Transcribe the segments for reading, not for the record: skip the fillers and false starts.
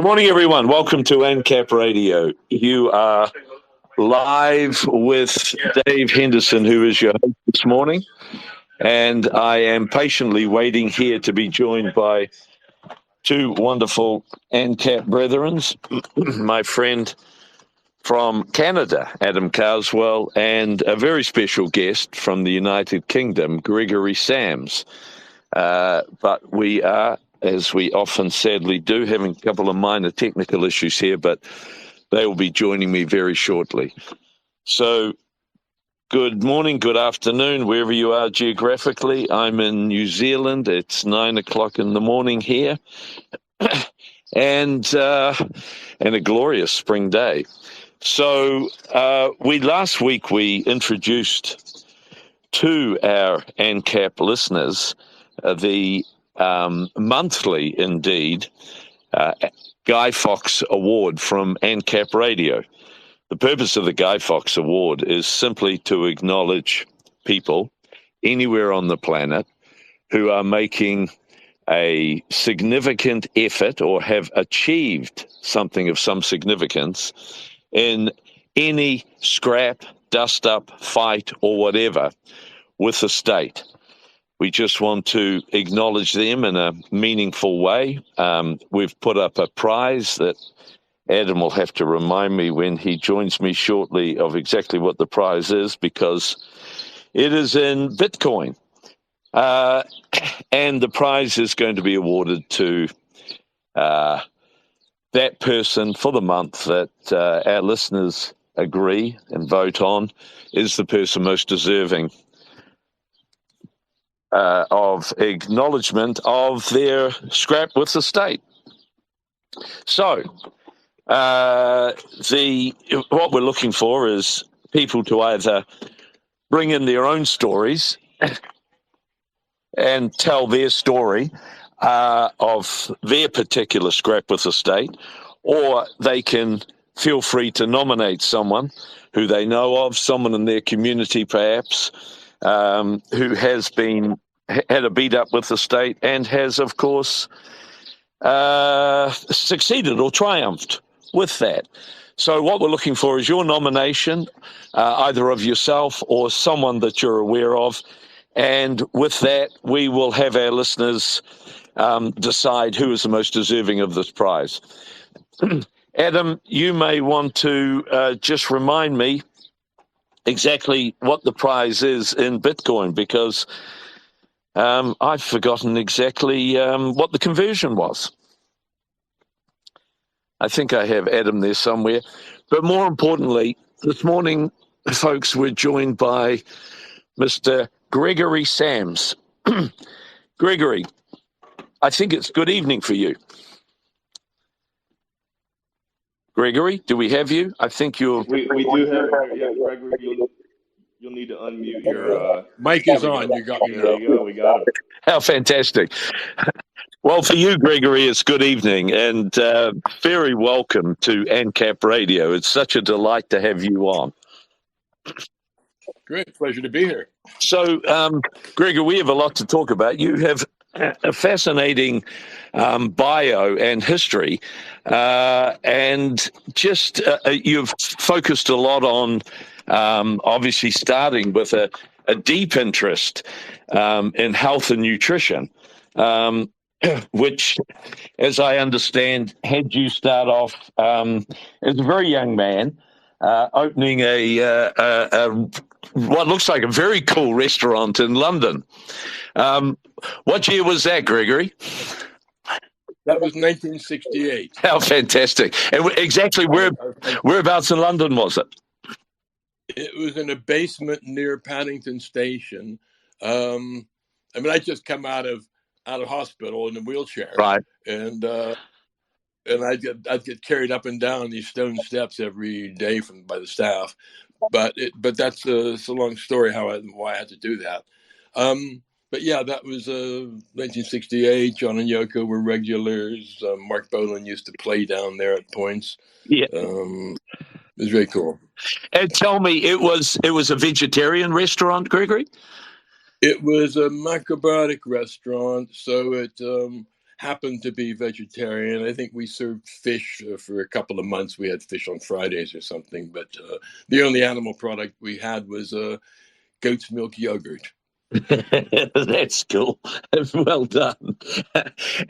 Good morning, everyone. Welcome to AnCap Radio. You are live with Dave Henderson, who is your host this morning. And I am patiently waiting here to be joined by two wonderful AnCap brethren, my friend from Canada, Adam Carswell, and a very special guest from the United Kingdom, Gregory Sams. But we are, as we often sadly do, having a couple of minor technical issues here, but they will be joining me very shortly. So, good morning, good afternoon, wherever you are geographically. I'm in New Zealand. It's 9 o'clock in the morning here, and a glorious spring day. So, last week we introduced to our AnCap listeners the monthly, indeed, Guy Fawkes Award from AnCap Radio. The purpose of the Guy Fawkes Award is simply to acknowledge people anywhere on the planet who are making a significant effort or have achieved something of some significance in any scrap, dust-up, fight, or whatever with the state. We just want to acknowledge them in a meaningful way. We've put up a prize that Adam will have to remind me when he joins me shortly of exactly what the prize is, because it is in Bitcoin. And the prize is going to be awarded to that person for the month that our listeners agree and vote on is the person most deserving of acknowledgement of their scrap with the state. So, what we're looking for is people to either bring in their own stories and tell their story of their particular scrap with the state, or they can feel free to nominate someone who they know of, someone in their community perhaps, who has had a beat up with the state and has, of course, succeeded or triumphed with that. So what we're looking for is your nomination, either of yourself or someone that you're aware of. And with that, we will have our listeners decide who is the most deserving of this prize. Adam, you may want to just remind me exactly what the prize is in Bitcoin, because I've forgotten exactly what the conversion was. I think I have Adam there somewhere. But more importantly, this morning, folks, we're joined by Mr. Gregory Sams. Gregory, I think it's good evening for you. Gregory, do we have you? I think you're... We do have, yeah, Gregory, you'll need to unmute your... Mic is on. You got me now. There you go. We got it. How fantastic. Well, for you, Gregory, it's good evening and very welcome to AnCap Radio. It's such a delight to have you on. Great. Pleasure to be here. So, Gregory, we have a lot to talk about. You have a fascinating bio and history, and just you've focused a lot on obviously starting with a deep interest in health and nutrition, which, as I understand, had you start off as a very young man, opening a what looks like a very cool restaurant in London. What year was that, Gregory? That was 1968. How fantastic. And exactly whereabouts in London was it? It was in a basement near Paddington Station. I just come out of hospital in a wheelchair. Right. And I'd get carried up and down these stone steps every day by the staff. But that's it's a long story why I had to do that. But yeah, that was 1968. John and Yoko were regulars. Mark Bolan used to play down there at points. Yeah, it was very cool. And tell me, it was a vegetarian restaurant, Gregory? It was a macrobiotic restaurant, so it happened to be vegetarian. I think we served fish for a couple of months. We had fish on Fridays or something, but the only animal product we had was goat's milk yogurt. That's cool. Well done.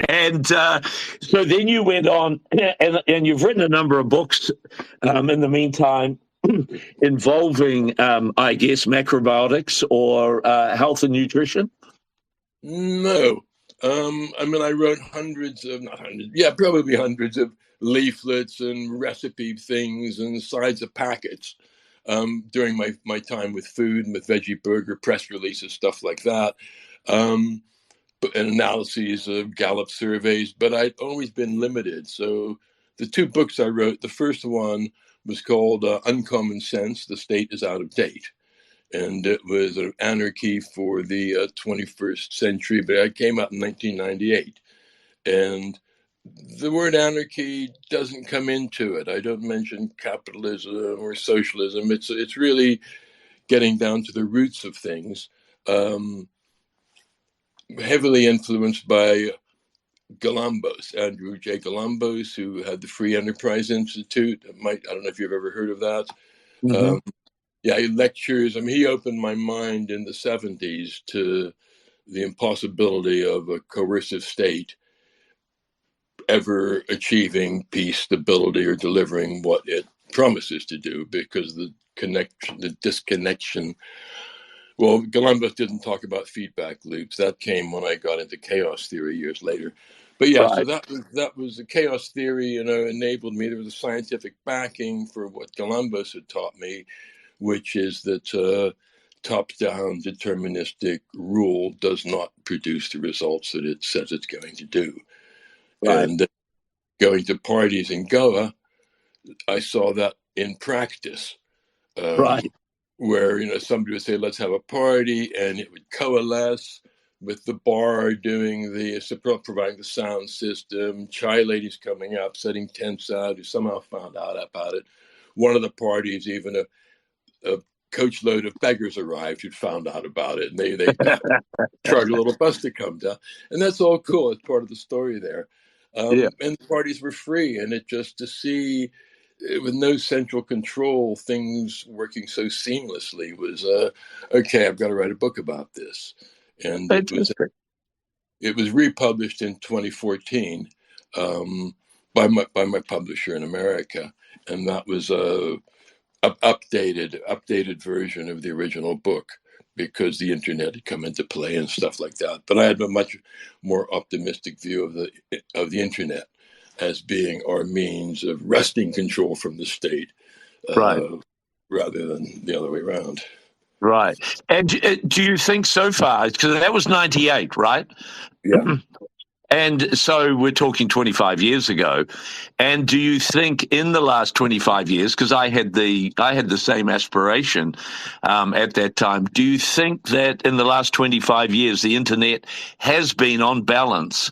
And so then you went on, and you've written a number of books in the meantime involving, I guess, macrobiotics or health and nutrition. No. I mean, I wrote probably hundreds of leaflets and recipe things and sides of packets during my time with food and with Veggie Burger, press releases, stuff like that, and analyses of Gallup surveys. But I'd always been limited. So the two books I wrote, the first one was called Uncommon Sense, The State is Out of Date. And it was an anarchy for the 21st century, but it came out in 1998. And the word anarchy doesn't come into it. I don't mention capitalism or socialism. It's really getting down to the roots of things, heavily influenced by Galambos, Andrew J. Galambos, who had the Free Enterprise Institute. I don't know if you've ever heard of that. Mm-hmm. He lectures. I mean, he opened my mind in the 70s to the impossibility of a coercive state ever achieving peace, stability, or delivering what it promises to do, because the disconnection. Well, Galambos didn't talk about feedback loops. That came when I got into chaos theory years later. But yeah, right. So that was the chaos theory, enabled me. There was a scientific backing for what Galambos had taught me, which is that top-down deterministic rule does not produce the results that it says it's going to do. Right. And going to parties in Goa, I saw that in practice. Right. Where, somebody would say, let's have a party, and it would coalesce with the bar providing the sound system, chai ladies coming up, setting tents out, who somehow found out about it. One of the parties, even a coachload of beggars arrived who'd found out about it, and they charged a little bus to come down. And that's all cool. It's part of the story there. And the parties were free, and it just to see, with no central control, things working so seamlessly was, okay, I've got to write a book about this. And it was republished in 2014 by my publisher in America. And that was an updated version of the original book, because the internet had come into play and stuff like that. But I had a much more optimistic view of the internet as being our means of wresting control from the state, right, rather than the other way around. Right. And do you think so far, because that was 98, right? Yeah. And so we're talking 25 years ago. And do you think in the last 25 years, because I had the same aspiration at that time, do you think that in the last 25 years the internet has been, on balance,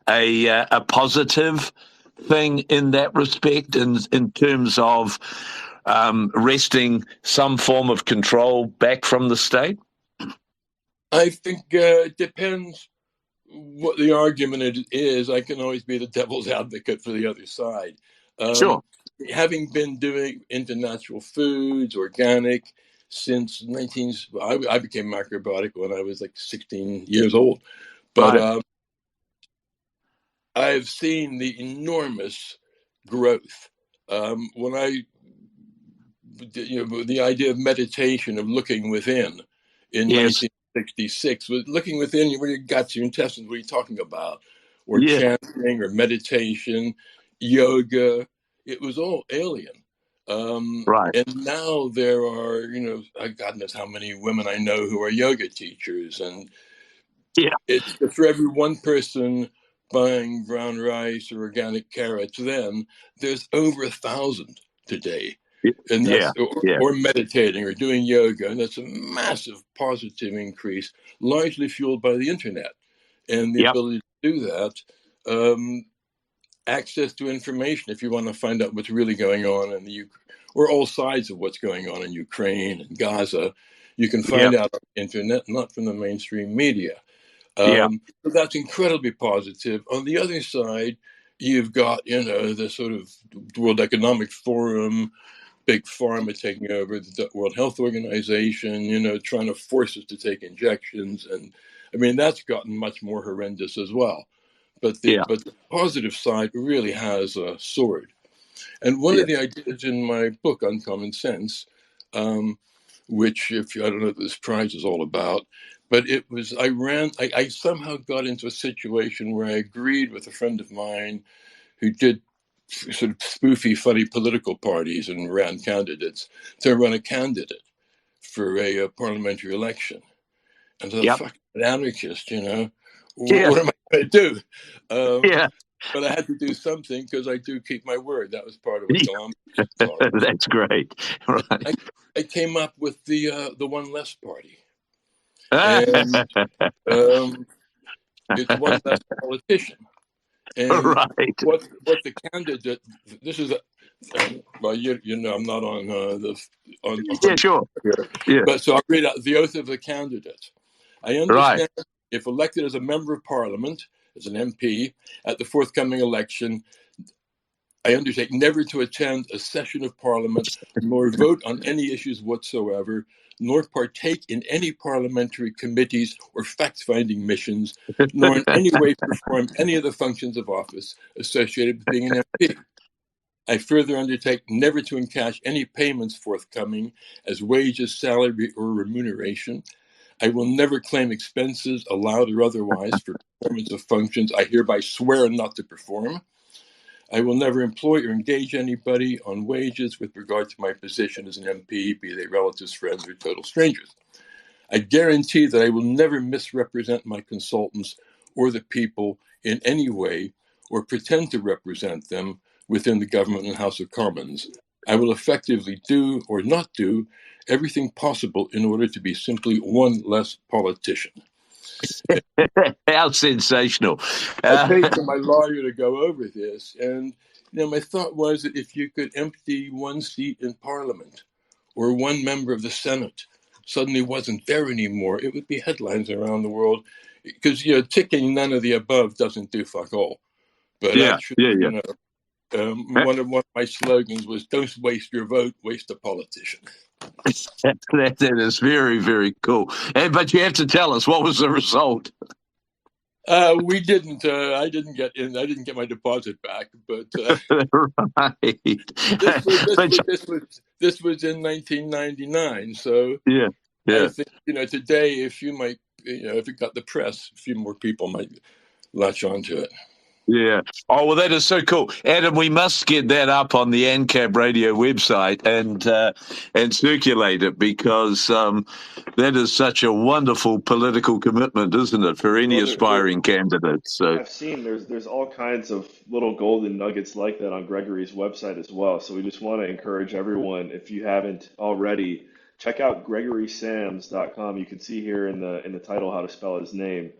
a positive thing in that respect, in terms of wresting some form of control back from the state? I think it depends what the argument is. I can always be the devil's advocate for the other side. Sure. Having been doing international foods, organic, since I became macrobiotic when I was like 16 years old. But right. I've seen the enormous growth. When the idea of meditation, of looking within, in 1966, was looking within, where your guts, your intestines, what are you talking about? Or chanting, or meditation, yoga. It was all alien. Right. And now there are, God knows how many women I know who are yoga teachers. And it's for every one person buying brown rice or organic carrots, then there's over 1,000 today. And that's, or meditating or doing yoga. And that's a massive positive increase, largely fueled by the internet and the ability to do that. Access to information, if you want to find out what's really going on in the or all sides of what's going on in Ukraine and Gaza, you can find out on the internet, not from the mainstream media. Yeah. So that's incredibly positive. On the other side, you've got, the sort of World Economic Forum, Big Pharma taking over the World Health Organization, trying to force us to take injections. And I mean, that's gotten much more horrendous as well. But the positive side really has soared. And one of the ideas in my book, Uncommon Sense, which I don't know what this prize is all about, but it was, I somehow got into a situation where I agreed with a friend of mine who did sort of spoofy, funny political parties and ran candidates to run a candidate for a parliamentary election. And I thought, fuck, an anarchist, what am I going to do? But I had to do something because I do keep my word. That was part of what Columbus taught. That's great. Right. I came up with the One Less Party. And it's one less politician. And right. what the candidate, this is, well, I'm not on sure. But so I'll read out the oath of the candidate. I understand if elected as a member of parliament, as an MP, at the forthcoming election, I undertake never to attend a session of parliament, nor vote on any issues whatsoever, nor partake in any parliamentary committees or fact-finding missions, nor in any way perform any of the functions of office associated with being an MP. I further undertake never to encash any payments forthcoming as wages, salary, or remuneration. I will never claim expenses, allowed or otherwise, for performance of functions I hereby swear not to perform. I will never employ or engage anybody on wages with regard to my position as an MP, be they relatives, friends, or total strangers. I guarantee that I will never misrepresent my consultants or the people in any way or pretend to represent them within the government and House of Commons. I will effectively do or not do everything possible in order to be simply one less politician. How sensational. I paid for my lawyer to go over this, and my thought was that if you could empty one seat in Parliament or one member of the Senate suddenly wasn't there anymore, it would be headlines around the world, because ticking none of the above doesn't do fuck all. But actually, one of my slogans was, "Don't waste your vote, waste a politician." That is very, very cool. But you have to tell us, what was the result? We didn't. I didn't get in. I didn't get my deposit back. But right. This was in 1999. So I think today, if it got the press, a few more people might latch onto it. Yeah. Oh, well, that is so cool, Adam. We must get that up on the AnCap radio website and circulate it, because that is such a wonderful political commitment, isn't it, for any aspiring candidates? So I've seen there's all kinds of little golden nuggets like that on Gregory's website as well. So we just want to encourage everyone, if you haven't already, check out GregorySams.com. You can see here in the title how to spell his name.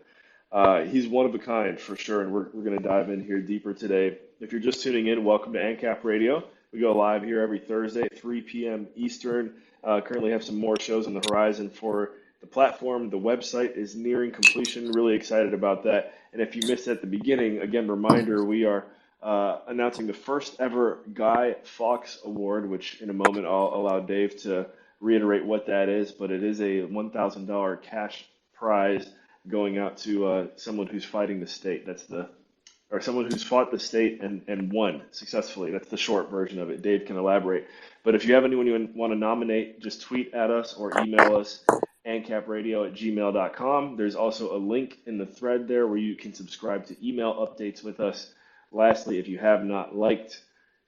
He's one of a kind for sure, and we're going to dive in here deeper today. If you're just tuning in, welcome to AnCap Radio. We go live here every Thursday at 3 p.m. Eastern. Currently have some more shows on the horizon for the platform. The website is nearing completion. Really excited about that. And if you missed at the beginning, again, reminder, we are announcing the first ever Guy Fawkes Award, which in a moment I'll allow Dave to reiterate what that is, but it is a $1,000 cash prize going out to someone who's fighting the state. Or someone who's fought the state and won successfully. That's the short version of it. Dave can elaborate. But if you have anyone you want to nominate, just tweet at us or email us, ancapradio@gmail.com. There's also a link in the thread there where you can subscribe to email updates with us. Lastly, if you have not liked,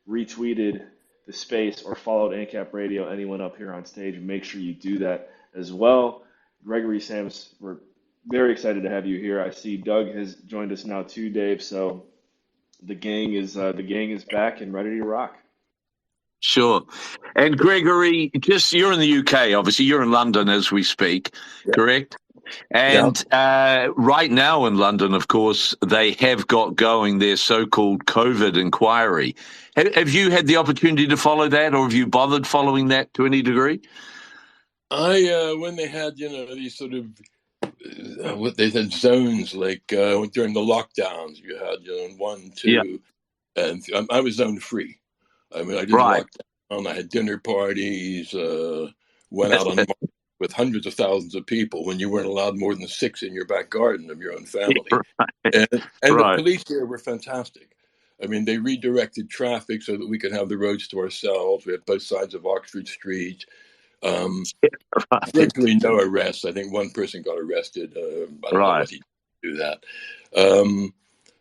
retweeted the space, or followed AnCap Radio, anyone up here on stage, make sure you do that as well. Gregory Sams, we're very excited to have you here. I see Doug has joined us now too, Dave. So the gang is back and ready to rock. Sure. And Gregory, you're in the UK, obviously. You're in London as we speak, correct? And right now in London, of course, they have got going their so-called COVID inquiry. Have you had the opportunity to follow that, or have you bothered following that to any degree? When they had, these sort of what they had zones like during the lockdowns. You had zone 1, Yeah. 2, and I was zone free. I mean, I didn't Right. lock down. I had dinner parties. Went out on with hundreds of thousands of people when you weren't allowed more than 6 in your back garden of your own family. Right. And the Right. police here were fantastic. I mean, they redirected traffic so that we could have the roads to ourselves. We had both sides of Oxford Street. Right. Virtually no arrests. I think one person got arrested. I don't know Right. what he did to do that.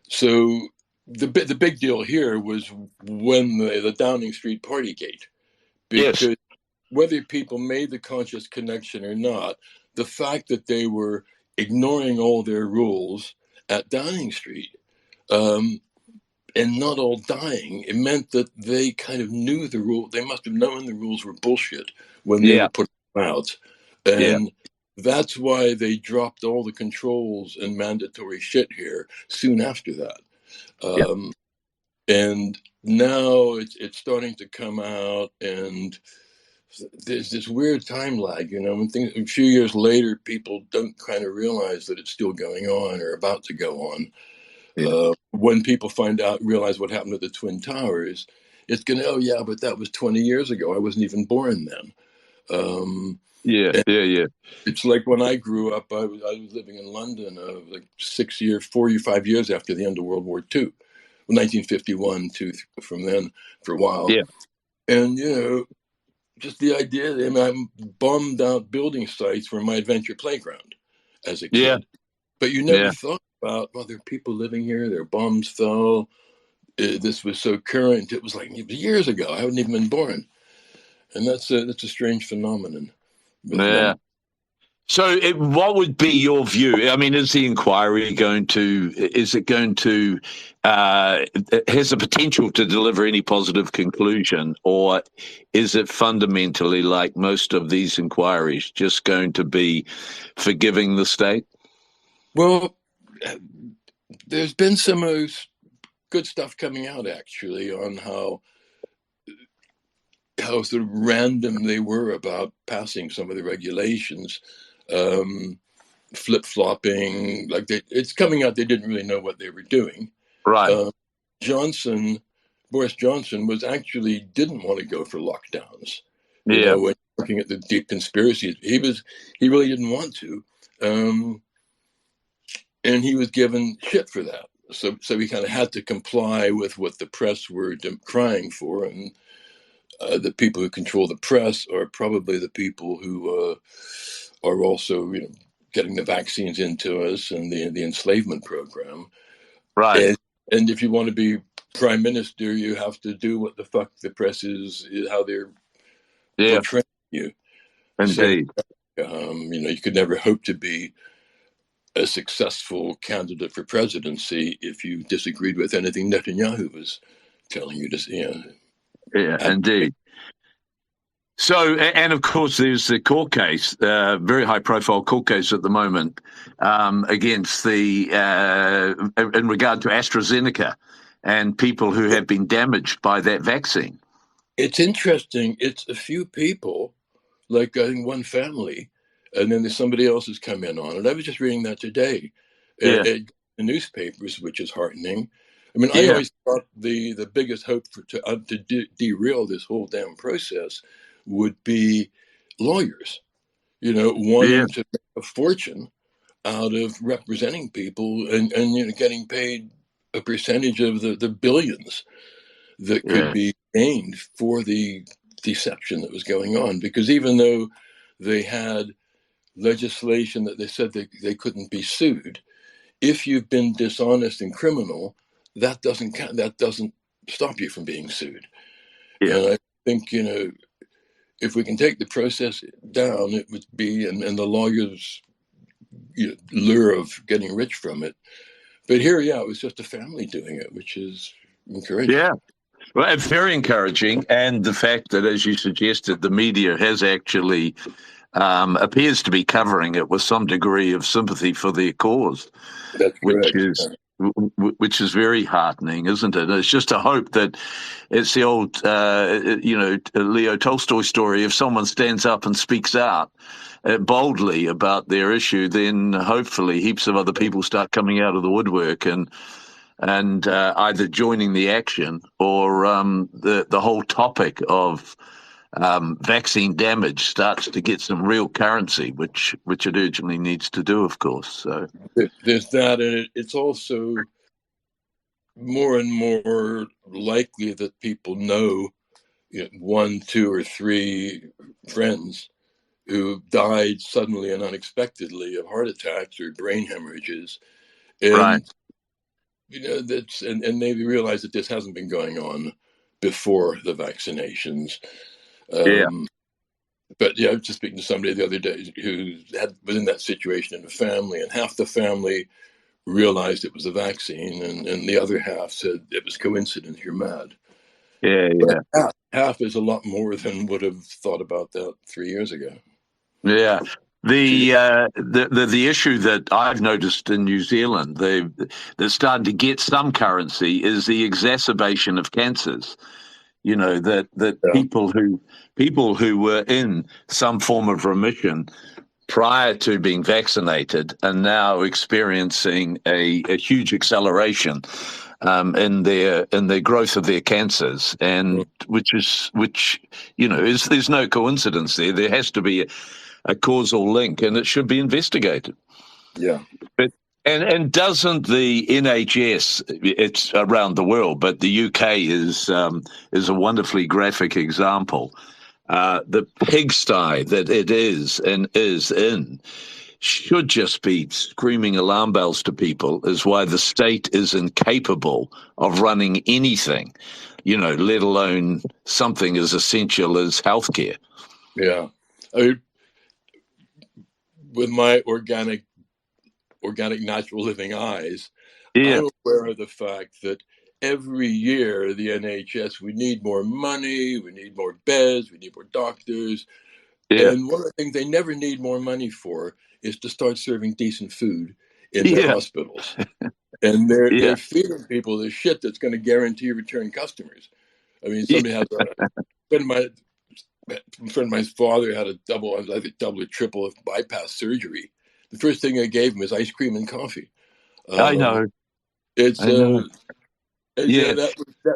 So the big deal here was when the Downing Street Partygate, Yes. because whether people made the conscious connection or not, the fact that they were ignoring all their rules at Downing Street, and not all dying, it meant that they kind of knew the rule. They must have known the rules were bullshit when they were put out. And that's why they dropped all the controls and mandatory shit here soon after that. And now it's starting to come out, and there's this weird time lag, when things a few years later, people don't kind of realize that it's still going on or about to go on. When people realize what happened at the Twin Towers, it's going to, oh yeah, but that was 20 years ago. I wasn't even born then. It's like when I grew up, I was living in London, like 4 or 5 years after the end of World War II, 1951 to from then for a while. Yeah. And, just the idea, I bombed out building sites were my adventure playground as a kid. Yeah. But you never thought about, well, there are people living here, their bombs fell. This was so current. It was like years ago. I hadn't even been born. And that's a strange phenomenon. Yeah. So what would be your view? I mean, is the inquiry has the potential to deliver any positive conclusion, or is it fundamentally, like most of these inquiries, just going to be forgiving the state? Well, there's been some good stuff coming out, actually, on how sort of random they were about passing some of the regulations, flip-flopping. Like it's coming out, they didn't really know what they were doing. Right. Boris Johnson didn't want to go for lockdowns. Yeah. When looking at the deep conspiracies, he really didn't want to. And he was given shit for that. So he kind of had to comply with what the press were crying for. And the people who control the press are probably the people who are also, getting the vaccines into us and the enslavement program. Right. And if you want to be prime minister, you have to do what the fuck the press is how they're portraying you. Indeed. So, you could never hope to be a successful candidate for presidency if you disagreed with anything Netanyahu was telling you to. Yeah, indeed. So, and of course, there's the court case, very high-profile court case at the moment against in regard to AstraZeneca and people who have been damaged by that vaccine. It's interesting. It's a few people, like I think one family, and then there's somebody else who's come in on it. I was just reading that today in the newspapers, which is heartening. I mean, I always thought the biggest hope to derail this whole damn process would be lawyers, wanting to make a fortune out of representing people and getting paid a percentage of the billions that could be gained for the deception that was going on. Because even though they had legislation that they said they couldn't be sued, if you've been dishonest and criminal, that doesn't count. That doesn't stop you from being sued. And I think, if we can take the process down, it would be, and the lawyers' lure of getting rich from it. But here, it was just a family doing it, which is encouraging. Yeah. Well, it's very encouraging. And the fact that, as you suggested, the media has actually appears to be covering it with some degree of sympathy for their cause. That's correct. Which is very heartening, isn't it? It's just a hope that it's the old, Leo Tolstoy story. If someone stands up and speaks out, boldly about their issue, then hopefully heaps of other people start coming out of the woodwork and either joining the action or the whole topic of vaccine damage starts to get some real currency, which it urgently needs to do, of course. So there's that, and it's also more and more likely that people know, one, two, or three friends who died suddenly and unexpectedly of heart attacks or brain hemorrhages, and right. That's and they realize that this hasn't been going on before the vaccinations. But I was just speaking to somebody the other day who was in that situation in a family, and half the family realized it was a vaccine, and the other half said it was coincidence. You're mad. Yeah. But half is a lot more than would have thought about that 3 years ago. Yeah. The issue that I've noticed in New Zealand, they're starting to get some currency, is the exacerbation of cancers. That people who were in some form of remission prior to being vaccinated are now experiencing a huge acceleration in their growth of their cancers, and which is there's no coincidence there. There has to be a causal link, and it should be investigated. Yeah. But and doesn't the NHS? It's around the world, but the UK is a wonderfully graphic example. The pigsty that it is and is in should just be screaming alarm bells to people, is why the state is incapable of running anything, let alone something as essential as healthcare. Yeah. With my organic natural living eyes, I'm aware of the fact that every year the NHS, we need more money, we need more beds, we need more doctors. Yeah. And one of the things they never need more money for is to start serving decent food in their hospitals. And they're feeding people the shit that's going to guarantee return customers. I mean, somebody has a friend of my father had a double or triple bypass surgery. The first thing they gave him was ice cream and coffee. I know. That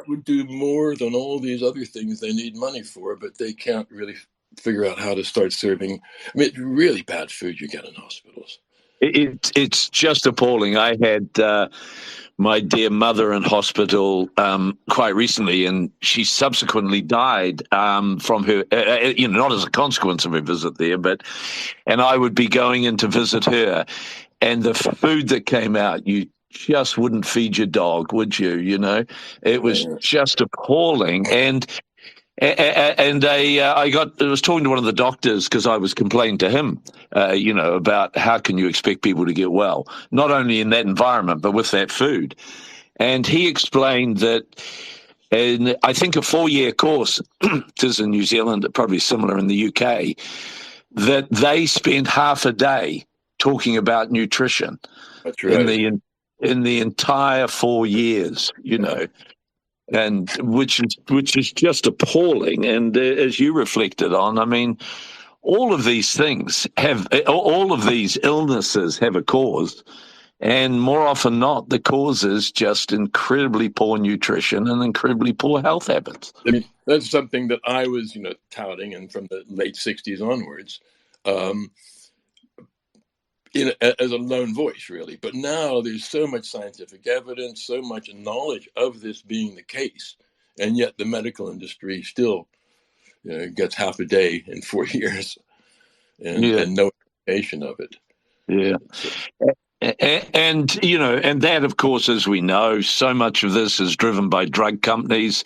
would do more than all these other things they need money for, but they can't really figure out how to start serving. I mean, it's really bad food you get in hospitals. It's just appalling. I had my dear mother in hospital quite recently, and she subsequently died from her, not as a consequence of her visit there, and I would be going in to visit her, and the food that came out, you just wouldn't feed your dog, would you? It was just appalling. And I was talking to one of the doctors because I was complaining to him, about how can you expect people to get well, not only in that environment, but with that food. And he explained that in, I think, a 4-year course, it is in New Zealand, probably similar in the UK, that they spend half a day talking about nutrition. That's right. In the entire 4 years, and which is just appalling. And as you reflected on, I mean, all of these illnesses have a cause, and more often not, the cause is just incredibly poor nutrition and incredibly poor health habits. I mean, that's something that I was, touting, and from the late '60s onwards. As a lone voice, really. But now there's so much scientific evidence, so much knowledge of this being the case, and yet the medical industry still gets half a day in 4 years and no information of it. Yeah. And that, of course, as we know, so much of this is driven by drug companies,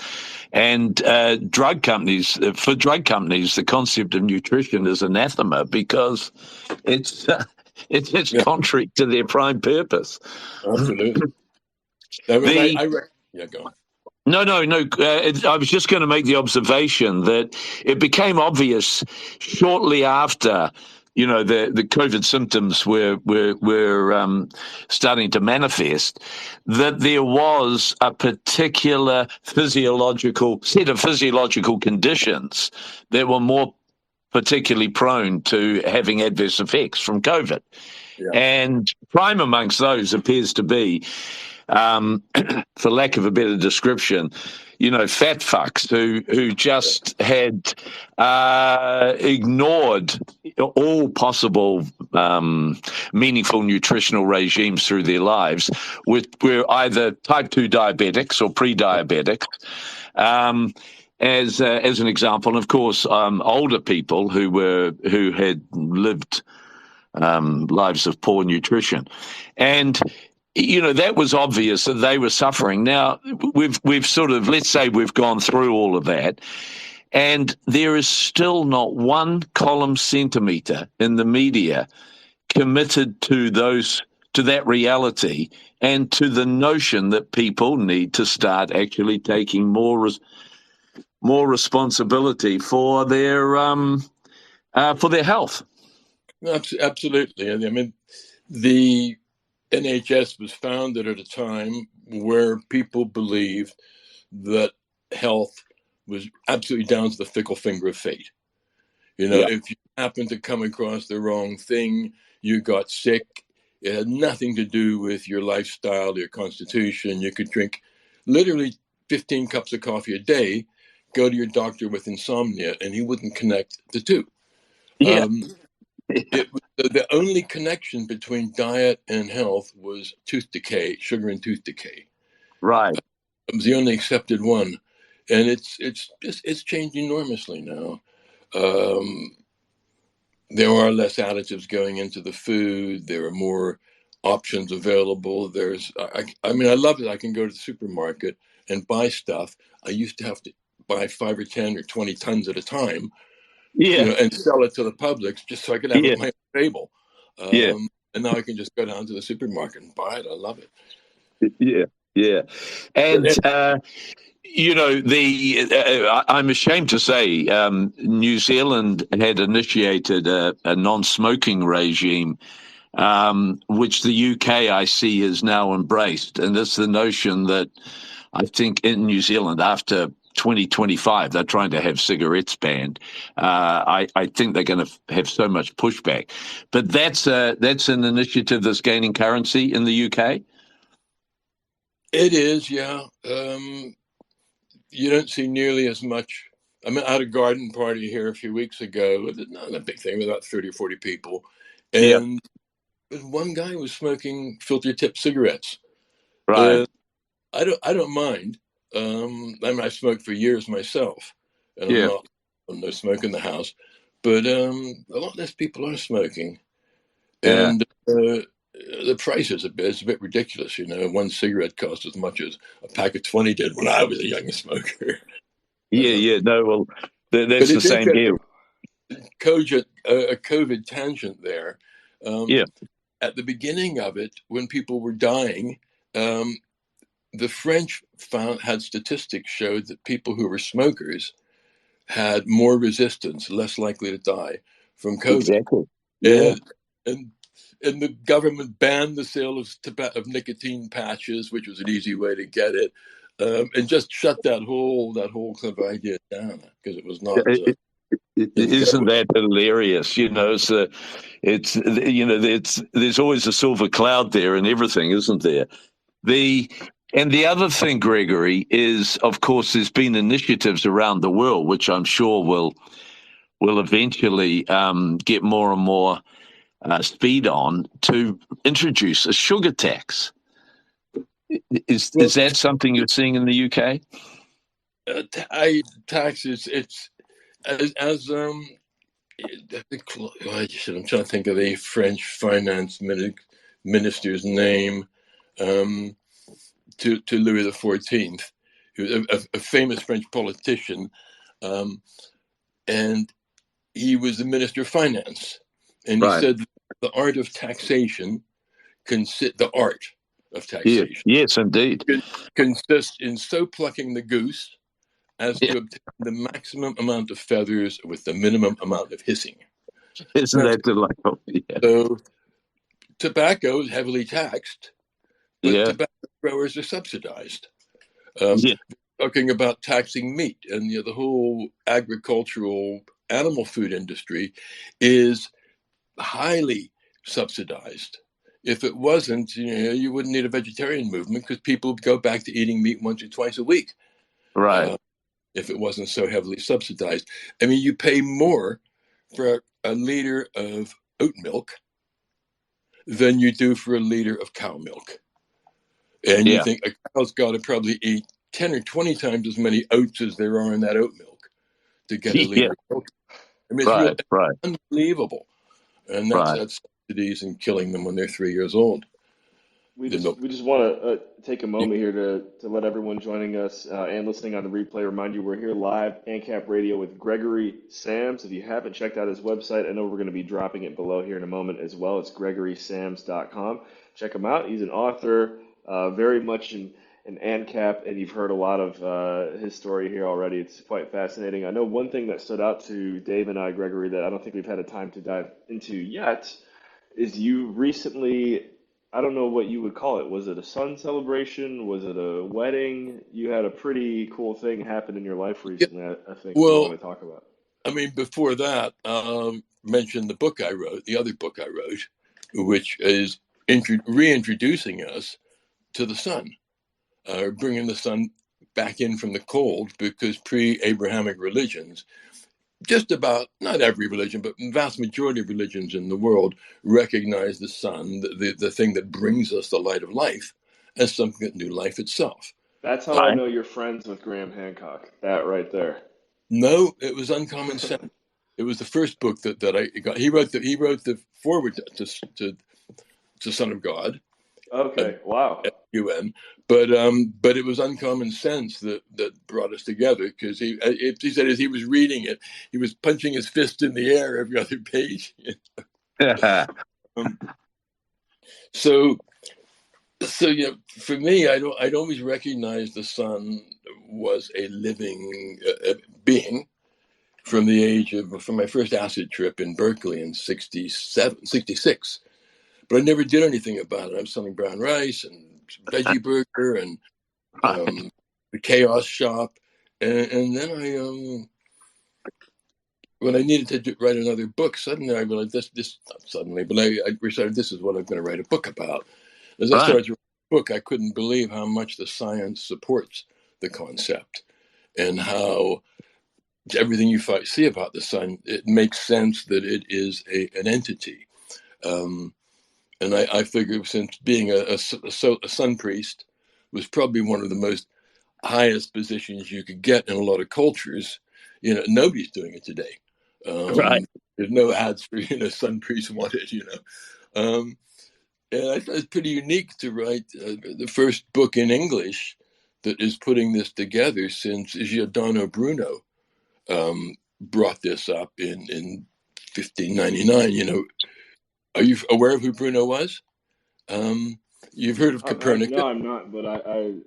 and for drug companies, the concept of nutrition is anathema because it's contrary to their prime purpose. Absolutely. Go on. No. I was just going to make the observation that it became obvious shortly after, the COVID symptoms were starting to manifest, that there was a particular set of physiological conditions that were more particularly prone to having adverse effects from COVID. Yeah. And prime amongst those appears to be, for lack of a better description, fat fucks who just had ignored all possible meaningful nutritional regimes through their lives, were either type 2 diabetics or pre-diabetics. As an example, and of course, older people who had lived lives of poor nutrition, and that was obvious that they were suffering. Now we've sort of, let's say we've gone through all of that, and there is still not one column centimetre in the media committed to that reality and to the notion that people need to start actually taking more responsibility for their health. Absolutely. I mean, the NHS was founded at a time where people believed that health was absolutely down to the fickle finger of fate. If you happened to come across the wrong thing, you got sick. It had nothing to do with your lifestyle, your constitution. You could drink literally 15 cups of coffee a day, go to your doctor with insomnia, and he wouldn't connect the two. Yeah. It was the only connection between diet and health was tooth decay, sugar and tooth decay. Right. It was the only accepted one, and it's changed enormously now. There are less additives going into the food. There are more options available. I love it. I can go to the supermarket and buy stuff. I used to have to buy 5 or 10 or 20 tons at a time. Yeah. And sell it to the public just so I could have it on my table. Yeah. And now I can just go down to the supermarket and buy it. I love it. Yeah. And, I'm ashamed to say New Zealand had initiated a non-smoking regime, which the UK, I see, has now embraced. And it's the notion that I think in New Zealand, after 2025, they're trying to have cigarettes banned. I think they're going to have so much pushback. But that's an initiative that's gaining currency in the UK? It is, yeah. You don't see nearly as much. I had a garden party here a few weeks ago. Not a big thing, with about 30 or 40 people. And one guy was smoking filter-tip cigarettes. Right. I don't mind. I smoked for years myself, and I'm no smoke in the house. But a lot less people are smoking, and the price is a bit ridiculous. One cigarette costs as much as a pack of 20 did when I was a young smoker. No, well, that's the same here. A COVID tangent there. At the beginning of it, when people were dying, the French had statistics showed that people who were smokers had more resistance, less likely to die from COVID. Exactly. Yeah. And the government banned the sale of nicotine patches, which was an easy way to get it, and just shut that whole kind of idea down because it was not. Isn't that hilarious? There's always a silver cloud there in everything, isn't there? And the other thing, Gregory, is, of course, there's been initiatives around the world, which I'm sure will eventually get more and more speed on, to introduce a sugar tax. Is that something you're seeing in the UK? Taxes. It's as I'm trying to think of the French finance minister's name. To Louis XIV, who was a famous French politician, and he was the Minister of Finance. And he said the art of taxation consists Yes, indeed. Consists in so plucking the goose as to obtain the maximum amount of feathers with the minimum amount of hissing. Isn't that delightful? Yeah. So tobacco is heavily taxed, but tobacco growers are subsidized. Talking about taxing meat and the whole agricultural animal food industry is highly subsidized. If it wasn't, you wouldn't need a vegetarian movement because people would go back to eating meat once or twice a week. Right. If it wasn't so heavily subsidized. I mean, you pay more for a liter of oat milk than you do for a liter of cow milk. And you think a cow's got to probably eat 10 or 20 times as many oats as there are in that oat milk to get a liter of milk. I mean, it's unbelievable. And that's subsidies and killing them when they're 3 years old. We just want to take a moment here to let everyone joining us and listening on the replay remind you we're here live, AnCap Radio with Gregory Sams. If you haven't checked out his website, I know we're going to be dropping it below here in a moment as well. It's gregorysams.com. Check him out. He's an author, very much in AnCap, and you've heard a lot of his story here already. It's quite fascinating. I know one thing that stood out to Dave and I, Gregory, that I don't think we've had a time to dive into yet is you recently, I don't know what you would call it. Was it a sun celebration? Was it a wedding? You had a pretty cool thing happen in your life recently, I think you want to talk about. I mean, before that, mention the book I wrote, the other book I wrote, which is reintroducing us to the sun, bringing the sun back in from the cold, because pre-Abrahamic religions, just about, not every religion, but the vast majority of religions in the world recognize the sun, the thing that brings us the light of life, as something that knew life itself. That's how I know you're friends with Graham Hancock, that right there. No, it was Uncommon Sense. It was the first book that I got. He wrote the foreword to Son of God. Okay, wow. At UN, but it was Uncommon Sense that brought us together, because he said as he was reading it, he was punching his fist in the air every other page. So for me, I'd always recognized the sun was a living being from my first acid trip in Berkeley in 66. But I never did anything about it. I was selling brown rice and veggie burger and the Chaos Shop, and then when I needed to write another book, suddenly I realized not suddenly, but I decided this is what I'm going to write a book about. As I started to write the book, I couldn't believe how much the science supports the concept, and how everything you see about the sun, it makes sense that it is an entity. And I figure, since being a sun priest was probably one of the most highest positions you could get in a lot of cultures, nobody's doing it today. There's no ads for, sun priests wanted, and I thought it's pretty unique to write the first book in English that is putting this together, since Giordano Bruno brought this up in 1599. Are you aware of who Bruno was? You've heard of Copernicus? No, I'm not, but I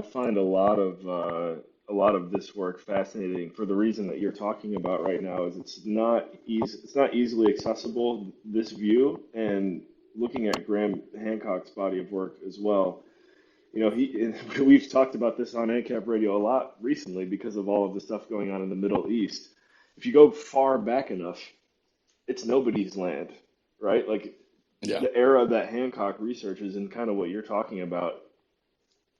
find a lot of this work fascinating for the reason that you're talking about right now. Is it's not easily accessible, this view, and looking at Graham Hancock's body of work as well. We've talked about this on AnCap Radio a lot recently because of all of the stuff going on in the Middle East. If you go far back enough, it's nobody's land, right? Like the era that Hancock researches and kind of what you're talking about,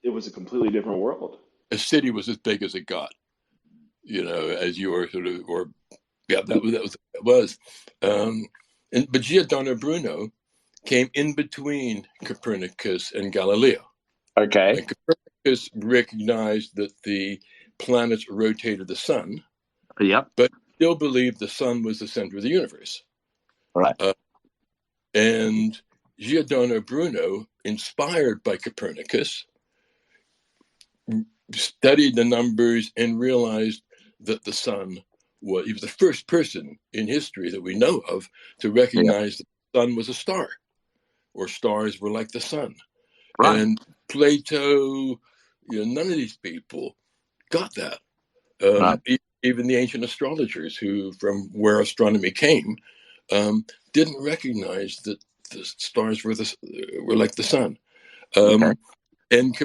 it was a completely different world. A city was as big as it got, as you were that was. But Giordano Bruno came in between Copernicus and Galileo. Okay. And Copernicus recognized that the planets rotated the sun. Yep. But still believed the sun was the center of the universe. Right. And Giordano Bruno, inspired by Copernicus, studied the numbers and realized that the sun he was the first person in history that we know of to recognize that the sun was a star, or stars were like the sun. Right. And Plato, none of these people got that. Even the ancient astrologers, from where astronomy came, didn't recognize that the stars were like the sun. And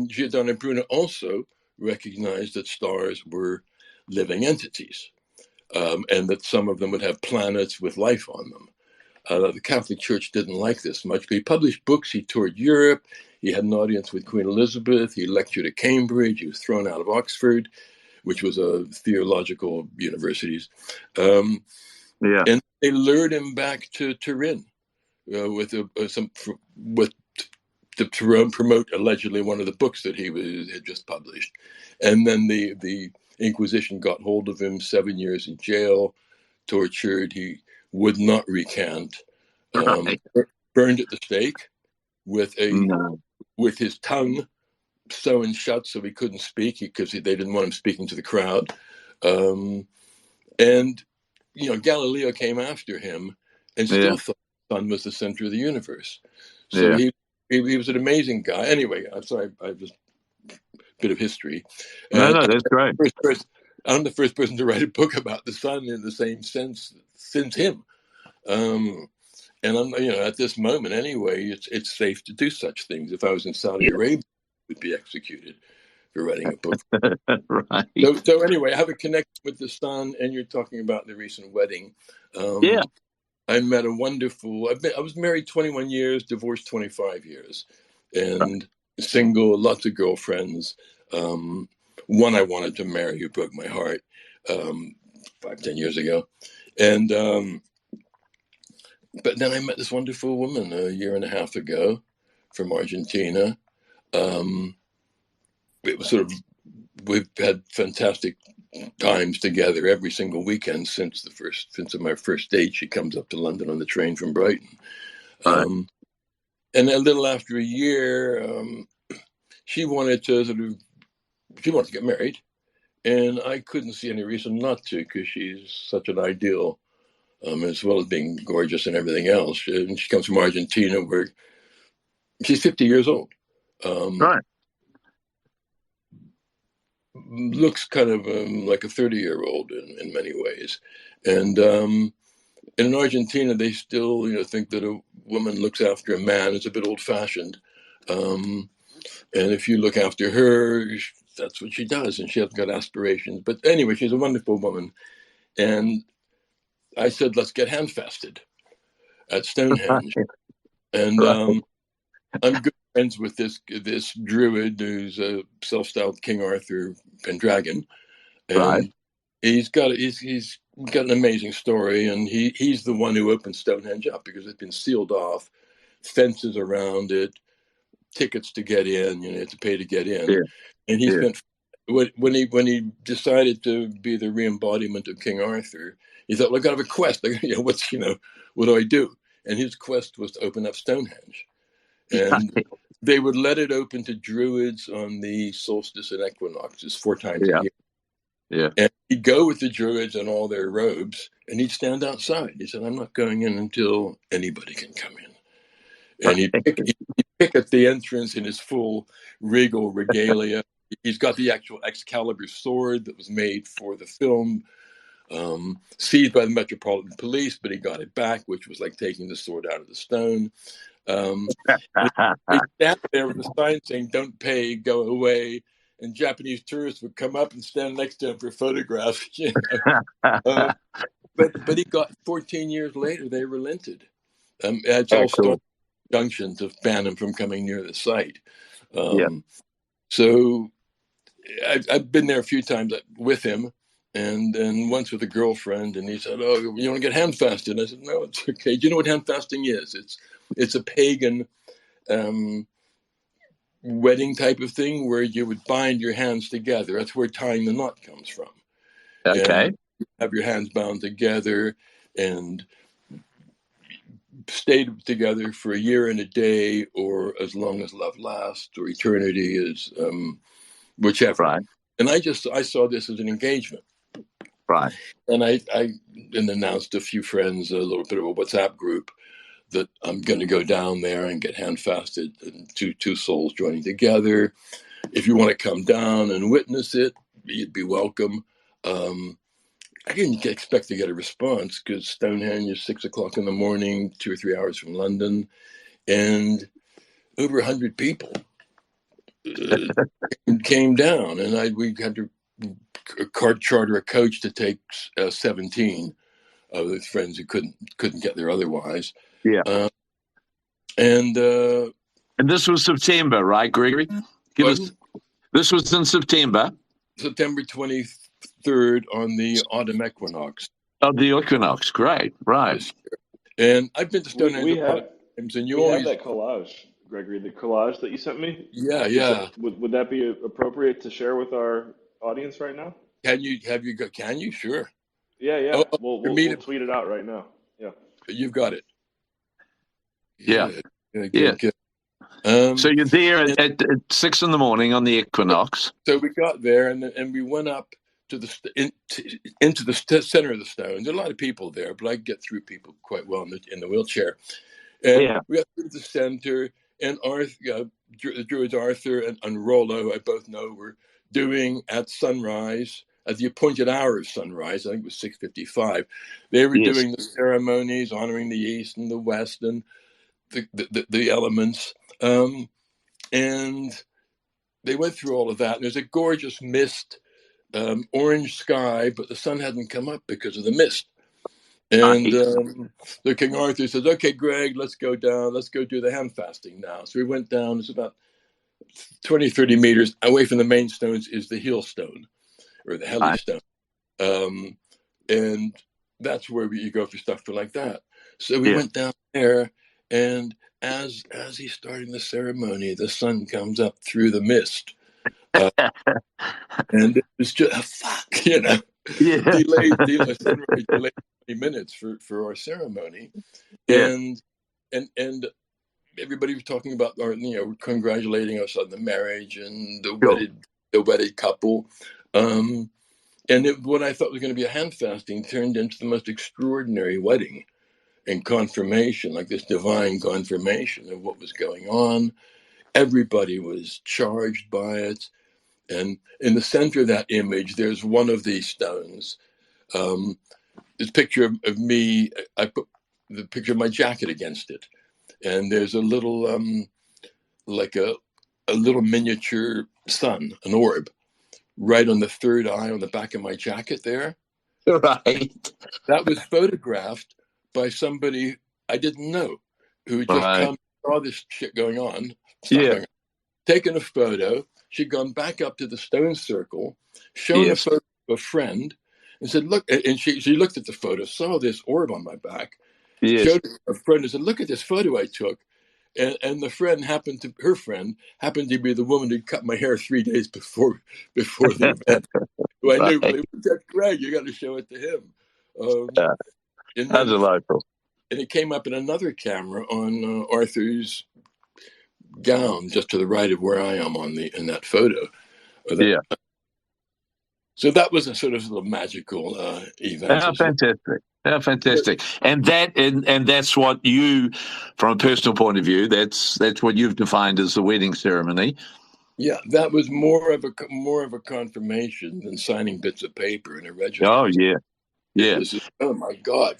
Giordano Bruno also recognized that stars were living entities. and that some of them would have planets with life on them. The Catholic Church didn't like this much, but he published books. He toured Europe. He had an audience with Queen Elizabeth. He lectured at Cambridge. He was thrown out of Oxford, which was a theological universities. And they lured him back to Turin to promote allegedly one of the books that he had just published. And then the Inquisition got hold of him, 7 years in jail, tortured. He would not recant, burned at the stake with his tongue sewn shut so he couldn't speak because they didn't want him speaking to the crowd. And Galileo came after him and still thought the sun was the center of the universe. So he was an amazing guy. Anyway, I'm sorry, I just a bit of history. No, that's great. I'm the first person to write a book about the sun in the same sense since him. And I'm, at this moment anyway, it's safe to do such things. If I was in Saudi Arabia, I would be executed for writing a book. Right. So anyway, I have a connection with the sun, and you're talking about the recent wedding. I met a wonderful. I was married 21 years, divorced 25 years, and single, lots of girlfriends. One I wanted to marry who broke my heart 5-10 years ago, and but then I met this wonderful woman a year and a half ago from Argentina. It was we've had fantastic times together every single weekend since my first date. She comes up to London on the train from Brighton. And a little after a year, she wanted to get married, and I couldn't see any reason not to, because she's such an ideal, as well as being gorgeous and everything else. And she comes from Argentina, where she's 50 years old. Looks kind of like a 30-year-old in many ways. And in Argentina, they still think that a woman looks after a man. It's a bit old-fashioned. And if you look after her, that's what she does, and she hasn't got aspirations. But anyway, she's a wonderful woman. And I said, let's get handfasted at Stonehenge. And I'm good friends with this druid who's a self-styled King Arthur Pendragon, and he's got an amazing story, and he's the one who opened Stonehenge up, because it's been sealed off, fences around it, tickets to get in, you had to pay to get in, and he spent when he decided to be the re-embodiment of King Arthur, he thought, well, I got to have a quest. What do I do? And his quest was to open up Stonehenge. And they would let it open to druids on the solstice and equinoxes 4 times a year. And he'd go with the druids in all their robes, and he'd stand outside. He said, I'm not going in until anybody can come in. And he'd pick at the entrance in his full regal regalia. He's got the actual Excalibur sword that was made for the film, seized by the Metropolitan Police, but he got it back, which was like taking the sword out of the stone. He stand there with a sign saying, don't pay, go away. And Japanese tourists would come up and stand next to him for photographs. But he got 14 years later, they relented. It's all Stone Junction to ban him from coming near the site. So I've been there a few times with him, and then once with a girlfriend, and he said, oh, you want to get hand-fasted? I said, no, it's okay. Do you know what hand-fasting is? It's a pagan wedding type of thing where you would bind your hands together. That's where tying the knot comes from. And have your hands bound together and stayed together for a year and a day, or as long as love lasts, or eternity is, whichever. And I saw this as an engagement. And I announced a few friends, a little bit of a WhatsApp group, that I'm going to go down there and get hand-fasted, and two souls joining together. If you want to come down and witness it, you'd be welcome. I didn't expect to get a response, because Stonehenge is 6 o'clock in the morning, 2 or 3 hours from London, and over 100 people came down, and we had to charter a coach to take 17 of his friends who couldn't get there otherwise. Yeah. And this was September, right, Gregory? This was in September. September 23rd on the autumn equinox. Of the equinox, great, right. And I've been to Stonehenge we have times, and we have that collage, Gregory, the collage that you sent me. Yeah. Would that be appropriate to share with our audience right now? Can you sure? Yeah. We'll tweet it out right now. Yeah. You've got it. Yeah. Good. So you're there at 6 a.m. on the equinox. So we got there, and we went up to into the center of the stones. There are a lot of people there, but I get through people quite well in the wheelchair. And we got through the center, and the druids Arthur and Rollo, who I both know, were doing at sunrise, at the appointed hour of sunrise. I think it was 6:55. They were doing the ceremonies, honoring the east and the west and the elements. And they went through all of that. And there's a gorgeous mist, orange sky, but the sun hadn't come up because of the mist. And the King Arthur says, "Okay, Greg, let's go down. Let's go do the hand fasting now." So we went down. It's about 20, 30 meters away from the main stones is the heel stone, or the heli stone. And that's where you go for stuff like that. So we went down there, and as he's starting the ceremony, the sun comes up through the mist. And it was just delayed 20 minutes for our ceremony. And everybody was talking about congratulating us on the marriage and the wedded couple. And what I thought was going to be a hand fasting turned into the most extraordinary wedding and confirmation, like this divine confirmation of what was going on. Everybody was charged by it. And in the center of that image, there's one of these stones. This picture of me, I put the picture of my jacket against it. And there's a little, like a little miniature sun, an orb, right on the third eye on the back of my jacket there. Right. That was photographed by somebody I didn't know, who just come saw this shit going on. Taken a photo. She'd gone back up to the stone circle, shown a photo of a friend, and said, "Look." And she looked at the photo, saw this orb on my back, showed a friend, and said, "Look at this photo I took." And her friend happened to be the woman who cut my hair 3 days before the event. Who I knew, "That's Greg. You got to show it to him." That's delightful. And it came up in another camera on Arthur's gown, just to the right of where I am in that photo. So that was a sort of little magical event. How fantastic! And that's what you, from a personal point of view, that's what you've defined as the wedding ceremony. Yeah, that was more of a confirmation than signing bits of paper in a register. Oh yeah. Oh my God!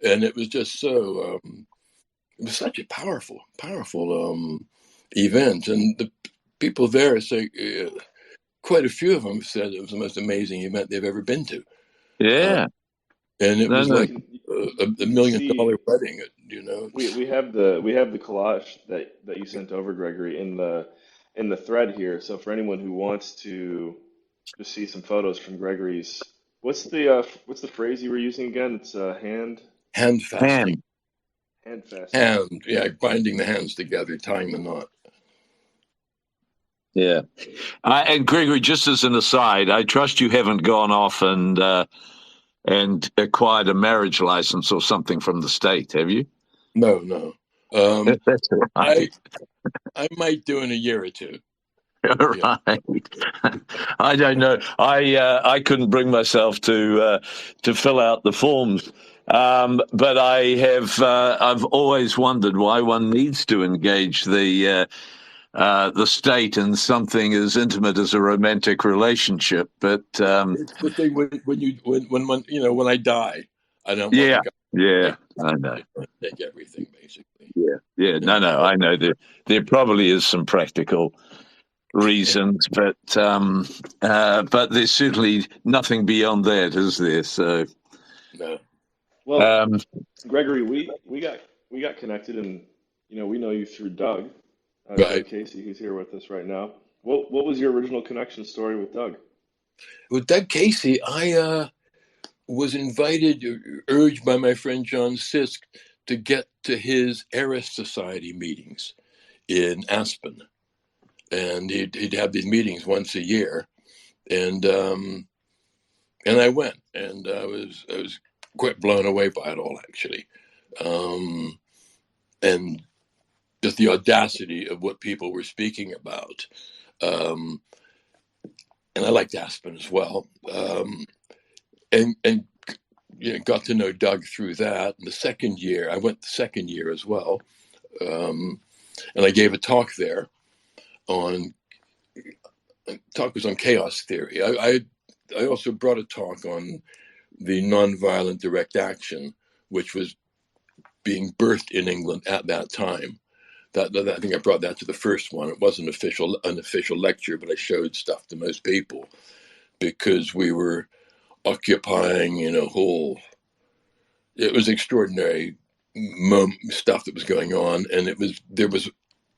And it was just so. It was such a powerful event, and the people there say quite a few of them said it was the most amazing event they've ever been to. Yeah, and it was like a $1 million wedding. We have the collage that you sent over, Gregory, in the thread here. So for anyone who wants to just see some photos from Gregory's, what's the phrase you were using again? It's hand fasting. Hand fasting. Binding the hands together, tying the knot. Yeah. And Gregory, just as an aside, I trust you haven't gone off and acquired a marriage license or something from the state, have you? No. That's right. I might do in a year or two. Right. I don't know. I couldn't bring myself to fill out the forms. But I've always wondered why one needs to engage the state in something as intimate as a romantic relationship. But it's the thing when I die, I don't. I know. Take everything basically. Yeah. No. I know there probably is some practical reasons, but there's certainly nothing beyond that, is there? So, No. Well, um, Gregory, we got connected, and we know you through Doug, Doug Right. Casey, who's here with us right now. What was your original connection story with Doug? With Doug Casey, I was invited, urged by my friend John Sisk to get to his Eris Society meetings in Aspen, and he'd have these meetings once a year, and I went, and I was quite blown away by it all, actually, and just the audacity of what people were speaking about, um, and I liked Aspen as well, and got to know Doug through that. And the second year, I went the second year as well, and I gave a talk there on talk was on chaos theory. I also brought a talk on the nonviolent direct action, which was being birthed in England at that time. That I think I brought that to the first one. It wasn't an official lecture, but I showed stuff to most people because we were occupying, whole. It was extraordinary stuff that was going on, and there was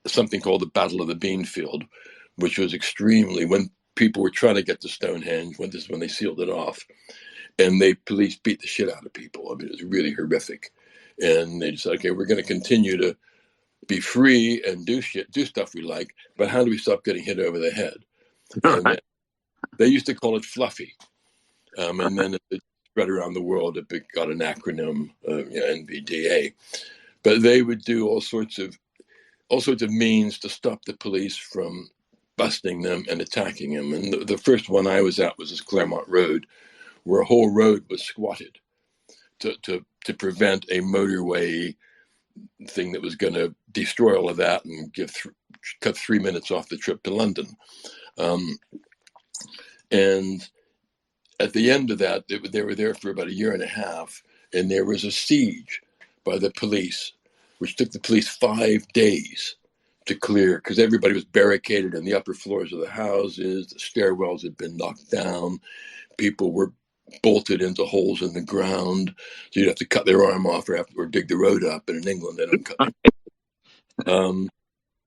something called the Battle of the Beanfield, which was extremely when people were trying to get to Stonehenge when they sealed it off, and police beat the shit out of people. I mean, it was really horrific, and they said, okay, we're going to continue to be free and do stuff we like, but how do we stop getting hit over the head? And they used to call it fluffy, and then it spread around the world. It got an acronym, NVDA. But they would do all sorts of means to stop the police from busting them and attacking them. And the first one I was at was this Claremont Road, where a whole road was squatted to prevent a motorway thing that was going to destroy all of that and cut 3 minutes off the trip to London. And at the end of that, they were there for about a year and a half, and there was a siege by the police, which took the police 5 days to clear because everybody was barricaded in the upper floors of the houses. The stairwells had been knocked down. People were bolted into holes in the ground, so you'd have to cut their arm off or dig the road up. And in England, they don't cut.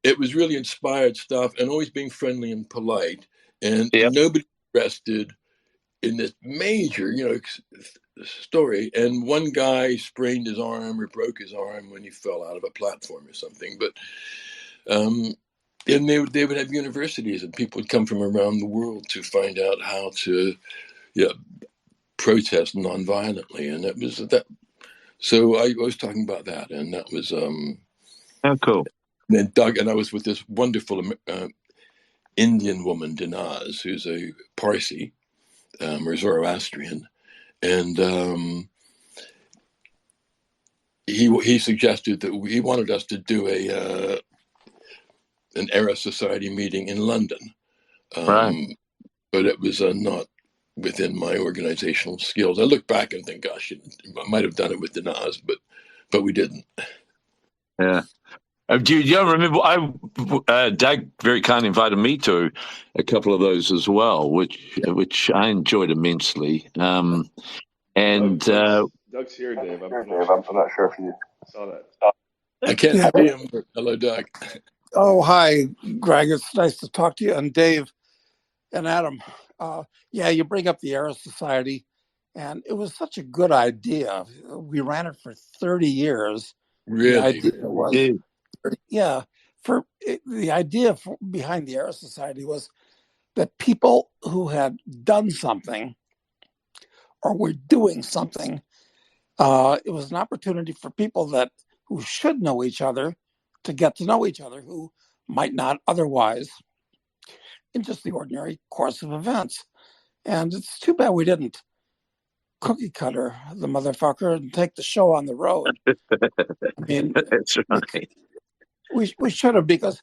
It was really inspired stuff, and always being friendly and polite, and nobody arrested in this major, story. And one guy sprained his arm or broke his arm when he fell out of a platform or something. But and they would have universities, and people would come from around the world to find out how to protest nonviolently. And it was that. So I was talking about that, and that was cool. And then Doug and I was with this wonderful Indian woman, Dinaz, who's a Parsi or Zoroastrian, and he suggested that he wanted us to do an Eris Society meeting in London, Right. But it was not within my organizational skills. I look back and think, gosh, I might have done it with Dinaz, but we didn't. Yeah. Do you remember? Doug very kindly invited me to a couple of those as well, which I enjoyed immensely. And Doug's here, Dave. I'm not sure if you saw that. I can't see him. Hello, Doug. Oh, hi, Greg. It's nice to talk to you. And Dave and Adam. You bring up the Eris Society, and it was such a good idea. We ran it for 30 years. Really? The idea behind the Eris Society was that people who had done something or were doing something, it was an opportunity for people who should know each other to get to know each other who might not otherwise in just the ordinary course of events. And it's too bad we didn't cookie cutter the motherfucker and take the show on the road. I mean, that's right. We should have, because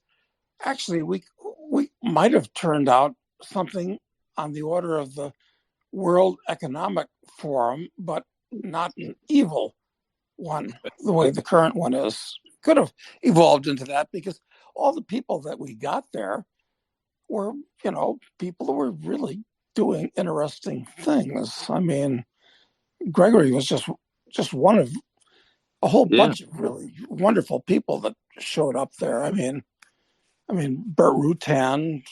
actually we might have turned out something on the order of the World Economic Forum, but not an evil one, the way the current one is. Could have evolved into that, because all the people that we got there were, people who were really doing interesting things. I mean, Gregory was just one of a whole bunch of really wonderful people that showed up there. I mean, Bert Rutan,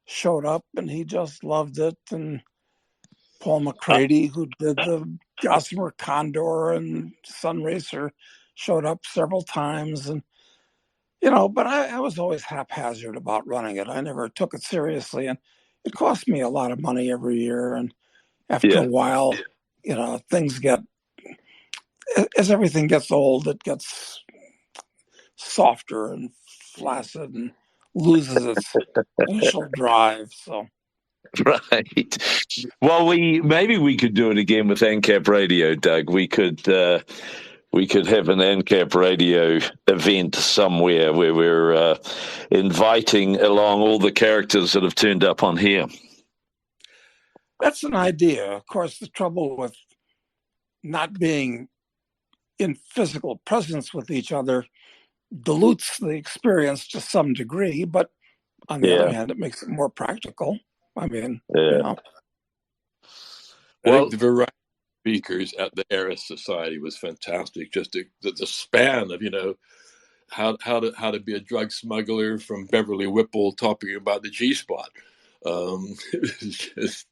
showed up and he just loved it. And Paul McCready, who did the Gossamer Condor and Sun Racer, showed up several times. And, but I was always haphazard about running it. I never took it seriously. And it cost me a lot of money every year. And after a while, things get, as everything gets old, it gets softer and flaccid and loses its initial drive. So, right. Well, maybe we could do it again with AnCap Radio, Doug. We could have an AnCap Radio event somewhere where we're inviting along all the characters that have turned up on here. That's an idea. Of course, the trouble with not being in physical presence with each other dilutes the experience to some degree, but on the other hand, it makes it more practical. I mean, I think the variety of speakers at the Eris Society was fantastic. Just the span of how to be a drug smuggler from Beverly Whipple talking about the G-spot, just,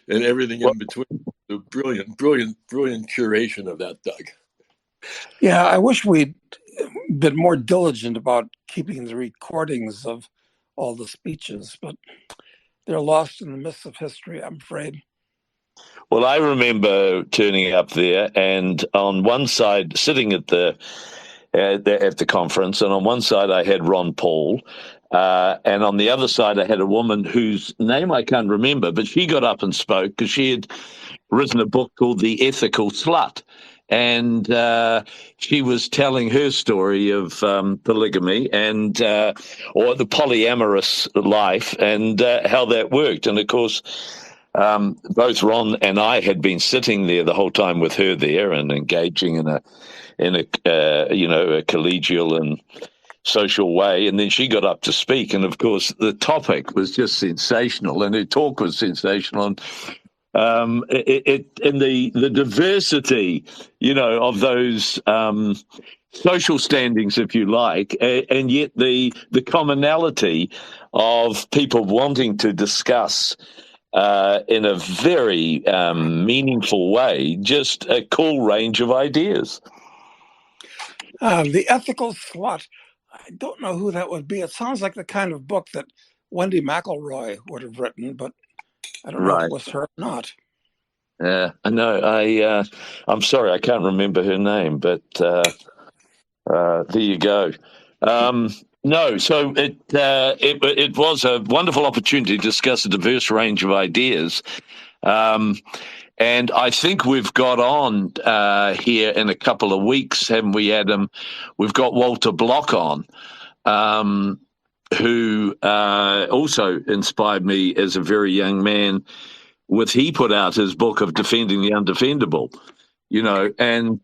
and everything in between. The brilliant curation of that, Doug. Yeah, I wish we'd been more diligent about keeping the recordings of all the speeches, but they're lost in the mists of history, I'm afraid. Well, I remember turning up there, and on one side, sitting at the conference, and on one side I had Ron Paul, and on the other side I had a woman whose name I can't remember, but she got up and spoke because she had written a book called The Ethical Slut. And she was telling her story of polygamy and or the polyamorous life and how that worked. And of course, both Ron and I had been sitting there the whole time with her there and engaging in a collegial and social way. And then she got up to speak, and of course, the topic was just sensational, and her talk was sensational. And and the diversity, of those social standings, if you like, and yet the commonality of people wanting to discuss in a very meaningful way, just a cool range of ideas. The Ethical Slut. I don't know who that would be. It sounds like the kind of book that Wendy McElroy would have written, but I don't know if it was her or not. I know. I'm sorry, I can't remember her name, but there you go. No, so it was a wonderful opportunity to discuss a diverse range of ideas, and I think we've got on here in a couple of weeks, haven't we, Adam? We've got Walter Block on. Who also inspired me as a very young man. He put out his book of Defending the Undefendable, and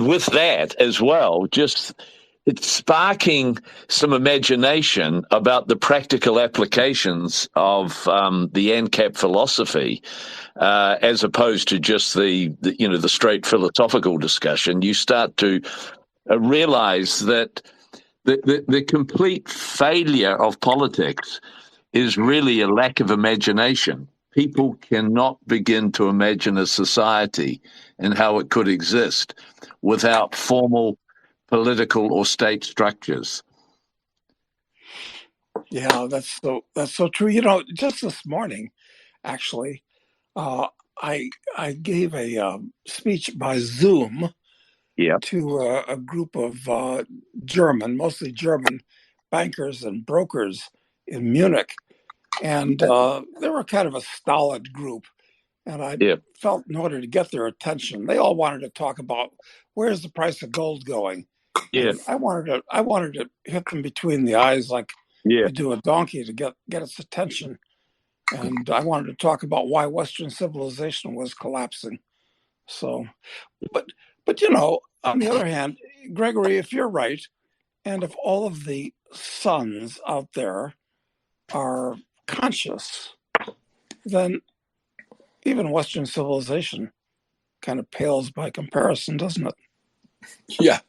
with that as well, just it's sparking some imagination about the practical applications of the AnCap philosophy, as opposed to just the straight philosophical discussion. You start to realize that the complete failure of politics is really a lack of imagination. People cannot begin to imagine a society and how it could exist without formal political or state structures. Yeah, that's so true. Just this morning, actually, I gave a speech by Zoom to a group of mostly German bankers and brokers in Munich. And they were kind of a stolid group. And I felt in order to get their attention, they all wanted to talk about where's the price of gold going. Yeah. I wanted to hit them between the eyes like you do a donkey to get its attention. And I wanted to talk about why Western civilization was collapsing. So, but on the other hand, Gregory, if you're right, and if all of the suns out there are conscious, then even Western civilization kind of pales by comparison, doesn't it? Yeah.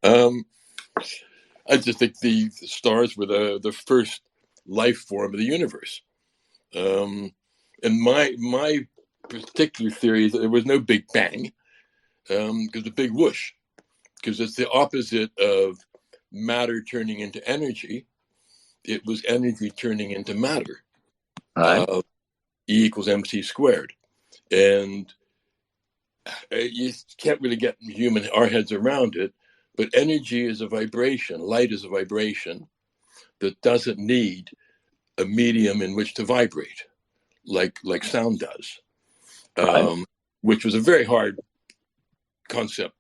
I just think the stars were the first life form of the universe. And my particular theory is that there was no Big Bang, because the big whoosh, because it's the opposite of matter turning into energy. It was energy turning into matter. Right. E equals mc squared. And you can't really get our heads around it, but energy is a vibration. Light is a vibration that doesn't need a medium in which to vibrate, like sound does, Right. which was a very hard concept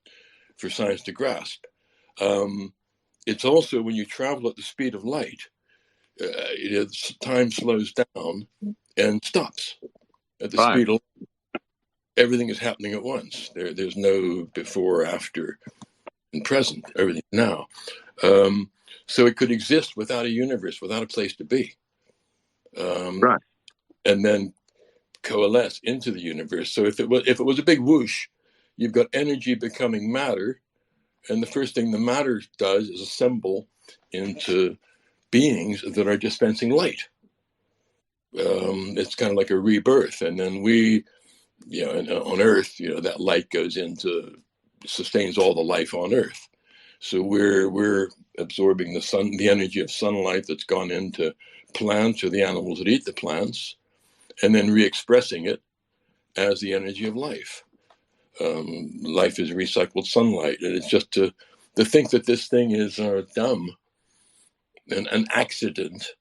for science to grasp. It's also when you travel at the speed of light, time slows down and stops at the Right. speed of light. Everything is happening at once. There's no before, after, and present. Everything now. So it could exist without a universe, without a place to be, Right. and then coalesce into the universe. So if it was a big whoosh, you've got energy becoming matter, and the first thing the matter does is assemble into beings that are dispensing light. It's kind of like a rebirth, and then on Earth, that light goes into sustains all the life on Earth. So we're absorbing the energy of sunlight that's gone into plants or the animals that eat the plants, and then re-expressing it as the energy of life. Life is recycled sunlight, and it's just to think that this thing is dumb and an accident.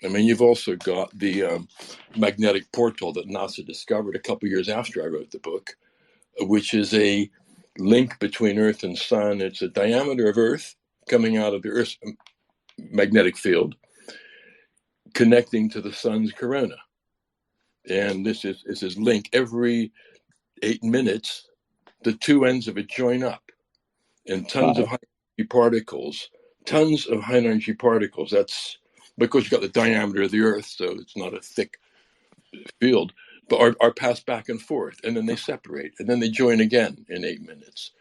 I mean, you've also got the magnetic portal that NASA discovered a couple years after I wrote the book, which is a link between Earth and Sun. It's a diameter of Earth coming out of the Earth's magnetic field, connecting to the Sun's corona. And this is this link. Every 8 minutes, the two ends of it join up, and tons of high energy particles. That's because you've got the diameter of the Earth, so it's not a thick field, but are passed back and forth, and then they separate, and then they join again in 8 minutes,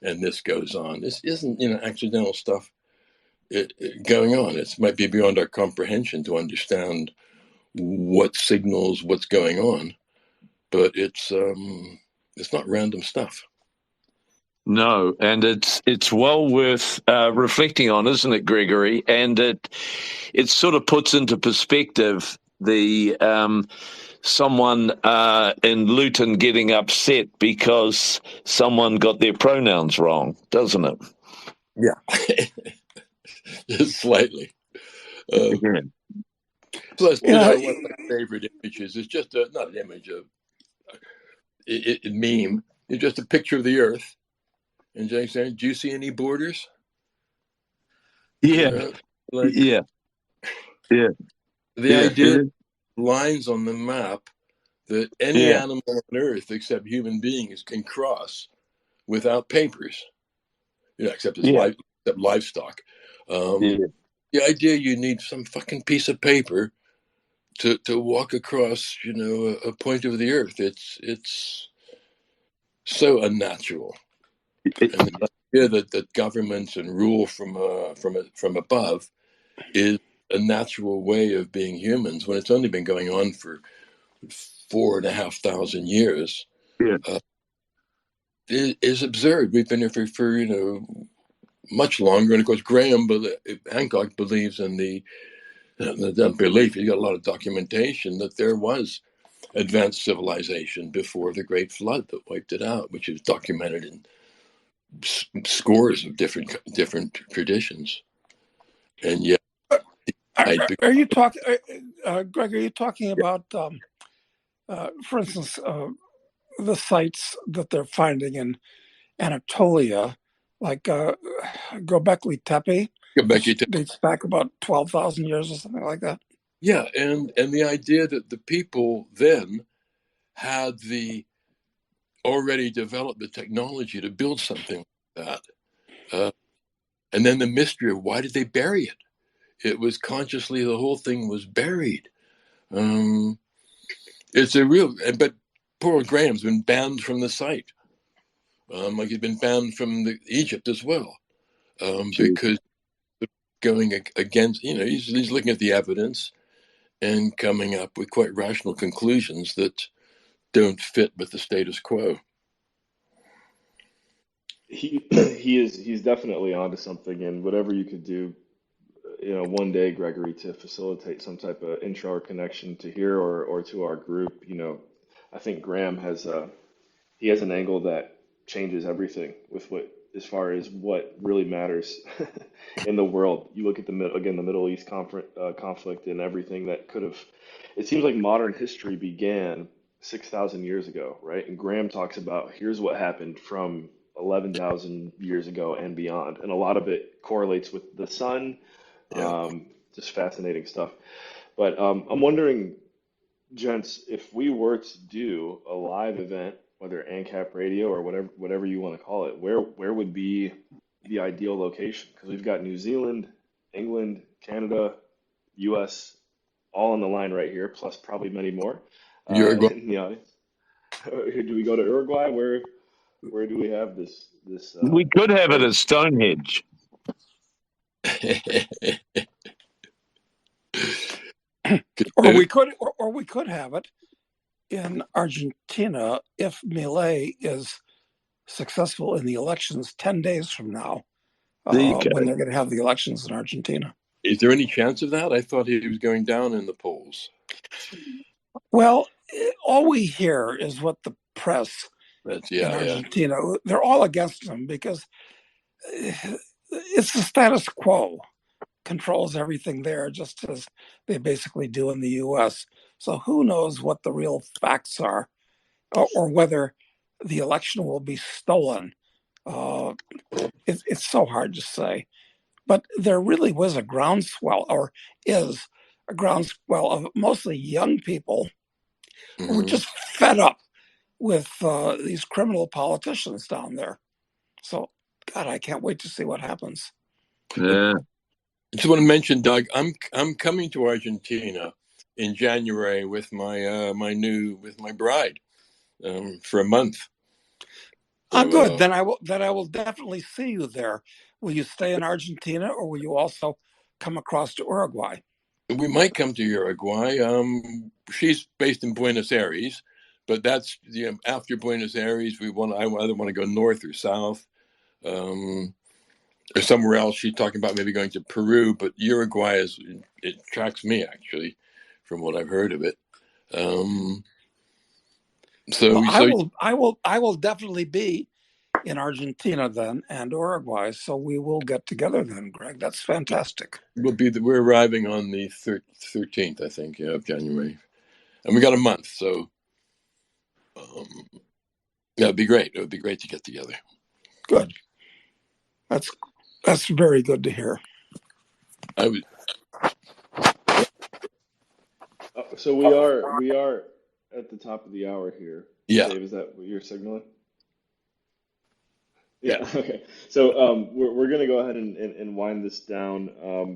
and this goes on. This isn't accidental stuff going on. It might be beyond our comprehension to understand what signals what's going on, but it's not random stuff. No, and it's well worth reflecting on, isn't it, Gregory? And it sort of puts into perspective the someone in Luton getting upset because someone got their pronouns wrong, doesn't it? Yeah, just slightly. Plus, one of my favorite images is just not an image of a meme. It's just a picture of the Earth. And Jake saying, "Do you see any borders?" Yeah, yeah. The idea of lines on the map that any animal on Earth except human beings can cross without papers, except livestock. The idea you need some fucking piece of paper to walk across, a point of the Earth. It's so unnatural. And the idea that governments and rule from above is a natural way of being humans when it's only been going on for 4,500 years is absurd. We've been here for much longer, and of course Hancock believes in the belief. He's got a lot of documentation that there was advanced civilization before the Great Flood that wiped it out, which is documented in scores of different traditions. And yet, are you talking, Greg? Are you talking about, for instance, the sites that they're finding in Anatolia, like Göbekli Tepe, which dates back about 12,000 years or something like that? Yeah, and the idea that the people then had already developed the technology to build something like that. And then the mystery of why did they bury it? It was consciously, the whole thing was buried. It's a real, but poor Graham's been banned from the site. Like he's been banned from Egypt as well, because going against, he's looking at the evidence and coming up with quite rational conclusions that don't fit with the status quo. He's definitely onto something, and whatever you could do, one day, Gregory, to facilitate some type of intro or connection to here or to our group. I think Graham has an angle that changes everything with as far as what really matters in the world. You look at the Middle East conflict and everything that could have. It seems like modern history began 6,000 years ago, right? And Graham talks about here's what happened from 11,000 years ago and beyond, and a lot of it correlates with the sun. Just fascinating stuff. But I'm wondering, gents, if we were to do a live event, whether AnCap Radio or whatever you want to call it, where would be the ideal location? Because we've got New Zealand, England, Canada, U.S. all on the line right here, plus probably many more in the audience. Do we go to Uruguay? Where do we have this? We could have it at Stonehenge. Or we could have it in Argentina if Milei is successful in the elections 10 days from now, when they're going to have the elections in Argentina. Is there any chance of that? I thought he was going down in the polls. Well, all we hear is what the press in Argentina, they're all against him because it's the status quo controls everything there, just as they basically do in the U.S. So who knows what the real facts are, or whether the election will be stolen. It's so hard to say. But there really was a groundswell, or is a groundswell of mostly young people who were just fed up with these criminal politicians down there. So, God, I can't wait to see what happens. Yeah. I just want to mention, Doug, I'm coming to Argentina in January with my my bride for a month. So, good. Then I will definitely see you there. Will you stay in Argentina, or will you also come across to Uruguay? We might come to Uruguay. She's based in Buenos Aires, but that's after Buenos Aires. I either want to go north or south. Or somewhere else. She's talking about maybe going to Peru, but Uruguay it attracts me, actually, from what I've heard of it. I will definitely be in Argentina then and Uruguay, so we will get together then, Greg. That's fantastic. We're arriving on the 13th, I think, of January, and we got a month, so it'd be great. It would be great to get together. Good. That's very good to hear. So we are at the top of the hour here. Yeah. Dave, is that what you're signaling? Yeah. Okay. So we're going to go ahead and wind this down.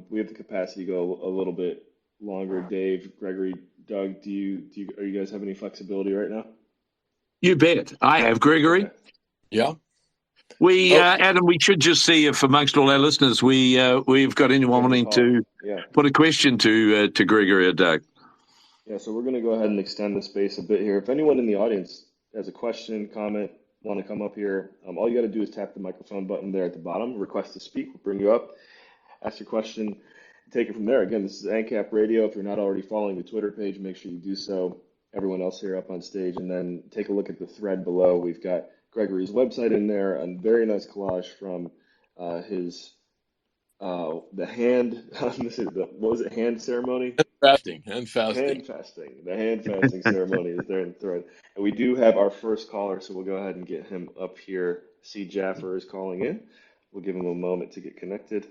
We have the capacity to go a little bit longer. Dave, Gregory, Doug, are you guys have any flexibility right now? You bet. I have, Gregory. Okay. Yeah. Adam, we should just see if amongst all our listeners we've got anyone wanting to put a question to Gregory or Doug. Yeah, so we're going to go ahead and extend the space a bit here. If anyone in the audience has a question, comment, want to come up here, all you got to do is tap the microphone button there at the bottom, request to speak, we'll bring you up, ask your question, take it from there. Again, this is AnCap Radio. If you're not already following the Twitter page, make sure you do so. Everyone else here up on stage, and then take a look at the thread below. We've got Gregory's website in there, a very nice collage from his the hand what was it, hand ceremony? Hand fasting. The hand fasting ceremony is there in the thread. And we do have our first caller, so we'll go ahead and get him up here. See, Jaffer is calling in. We'll give him a moment to get connected.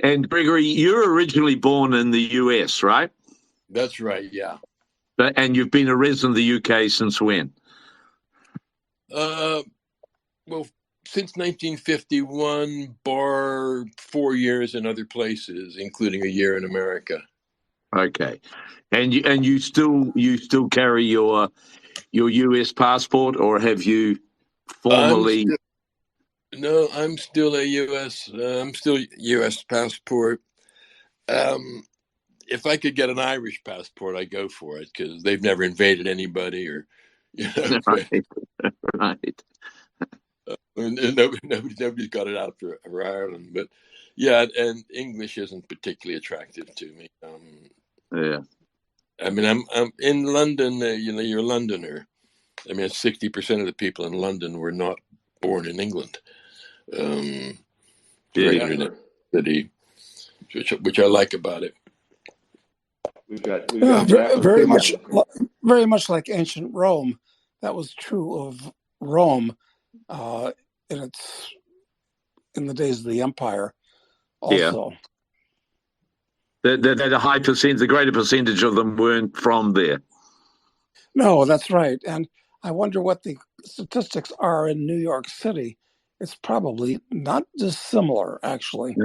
And Gregory, you're originally born in the US, right? That's right, yeah. And you've been a resident of the UK since when? Well, since 1951, bar 4 years in other places, including a year in America. Okay, and you still carry your U.S. passport, or have you formally? I'm still a U.S. I'm still U.S. passport. If I could get an Irish passport, I'd go for it because they've never invaded anybody, or Right, right. Nobody's got it out for Ireland. But yeah, and English isn't particularly attractive to me. Yeah. I mean, I'm in London. You're a Londoner. I mean, 60% of the people in London were not born in England. Very Jaffer, city, which I like about it. we've got Jaffer very much like ancient Rome. That was true of Rome in the days of the empire. Also, the high percent, the greater percentage of them weren't from there. No, that's right. And I wonder what the statistics are in New York City. It's probably not dissimilar, actually.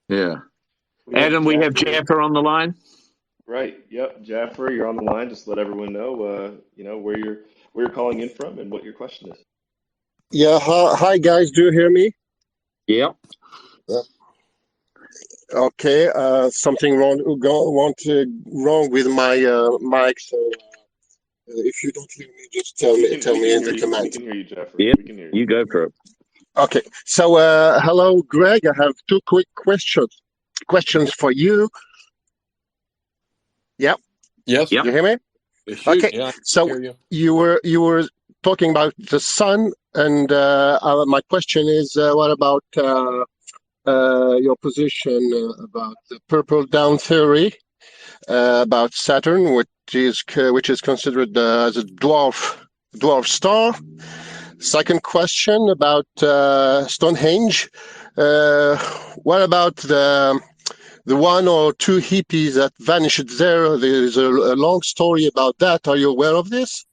Yeah. Adam, we have Jaffer on the line. Right. Yep. Jaffer, you're on the line. Just let everyone know, where you're calling in from and what your question is. Yeah. Hi, guys. Do you hear me? Yeah. Okay. Something wrong with my mic. So if you don't hear me, just tell me in the comment. We can hear you, Jaffer. Yeah. We can hear you. You go for it. Okay. So hello, Greg. I have two quick questions for you. Yep. Yes. You hear me? Okay. Yeah, so you were talking about the sun, and my question is, what about your position about the purple dawn theory about Saturn, which is considered as a dwarf star? Second question about Stonehenge. What about the one or two hippies that vanished there? There's a long story about that. Are you aware of this?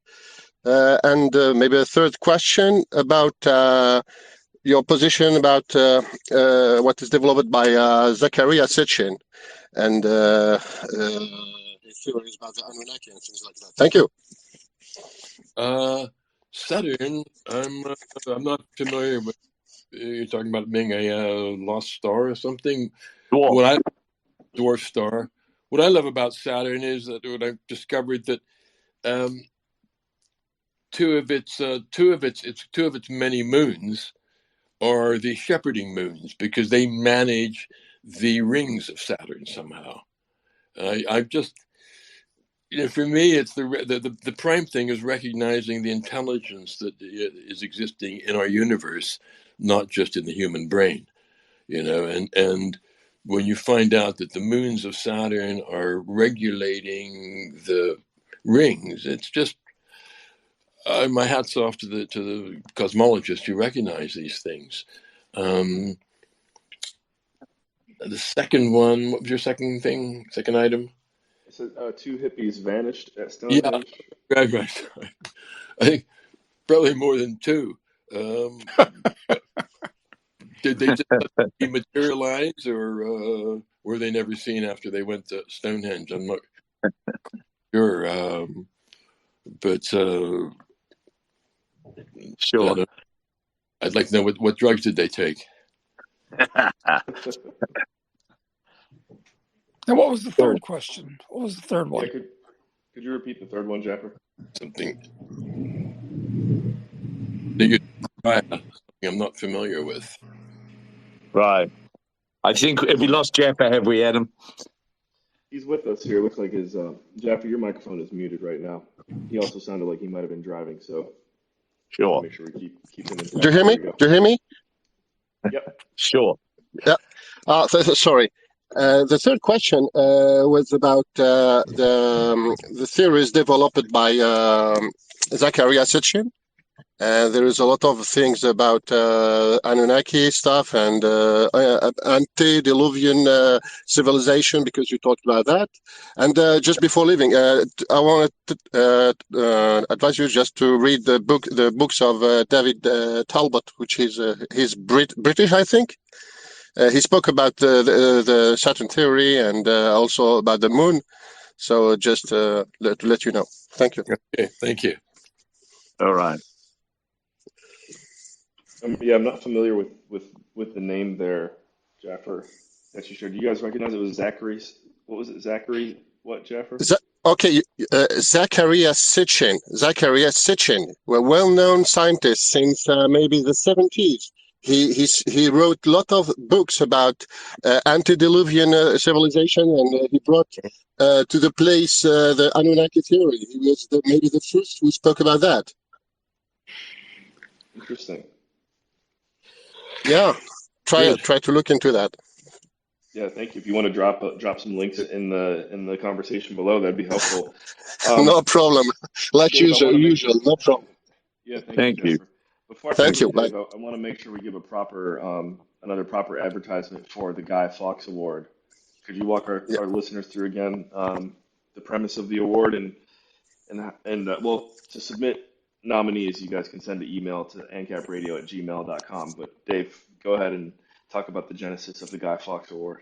And maybe a third question about your position about what is developed by Zecharia Sitchin and his theories about the Anunnaki and things like that. Thank you. Saturn, I'm not familiar with. You're talking about being a lost star or something. Dwarf star. What I love about Saturn is that what I've discovered that two of its many moons are the shepherding moons because they manage the rings of Saturn somehow. I've just, for me, it's the prime thing is recognizing the intelligence that is existing in our universe, not just in the human brain, and when you find out that the moons of Saturn are regulating the rings, it's just my hat's off to the cosmologists who recognize these things. The second one, what was your second item? It said two hippies vanished at Stonehenge. Yeah, right. I think probably more than two. Did they just dematerialize, or were they never seen after they went to Stonehenge? I'm not sure, but sure. I'd like to know what drugs did they take. And what was the third question? What was the third one? Yeah, could you repeat the third one, Jaffer? Something I'm not familiar with. Right. I think, have we lost Jaffer? Have we, Adam? He's with us here. Looks like his Jaffer, your microphone is muted right now. He also sounded like he might have been driving, so sure. Make sure we keep him intact. Do you hear me? Do you hear me? Yep. Sure. Yeah. Sorry. The third question was about the theories developed by Zecharia Sitchin And there is a lot of things about Anunnaki stuff and antediluvian civilization, because you talked about that. And just before leaving, I want to advise you just to read the books of David Talbot, which is he's British, I think. He spoke about the Saturn theory and also about the moon. So just to let you know. Thank you. Okay, thank you. All right. Yeah, I'm not familiar with the name there, Jaffer, that you shared. Do you guys recognize it was Zachary? What was it? Zachary? What, Jaffer? Okay, Zacharias Sitchin. Zacharias Sitchin, a well-known scientist since maybe the 70s. He wrote a lot of books about antediluvian civilization, and he brought to the place the Anunnaki theory. He was maybe the first who spoke about that. Interesting. Yeah, try to look into that. Yeah, thank you. If you want to drop some links in the conversation below, that'd be helpful. No problem. Like Dave, usual, no problem. Yeah, Thank you, you. Jasper. Before I Thank forget, you. Bye. Dave, I want to make sure we give a proper another proper advertisement for the Guy Fawkes Award. Could you walk our listeners through again the premise of the award and well, to submit nominees, you guys can send an email to ancapradio@gmail.com. But Dave, go ahead and talk about the genesis of the Guy Fawkes Award.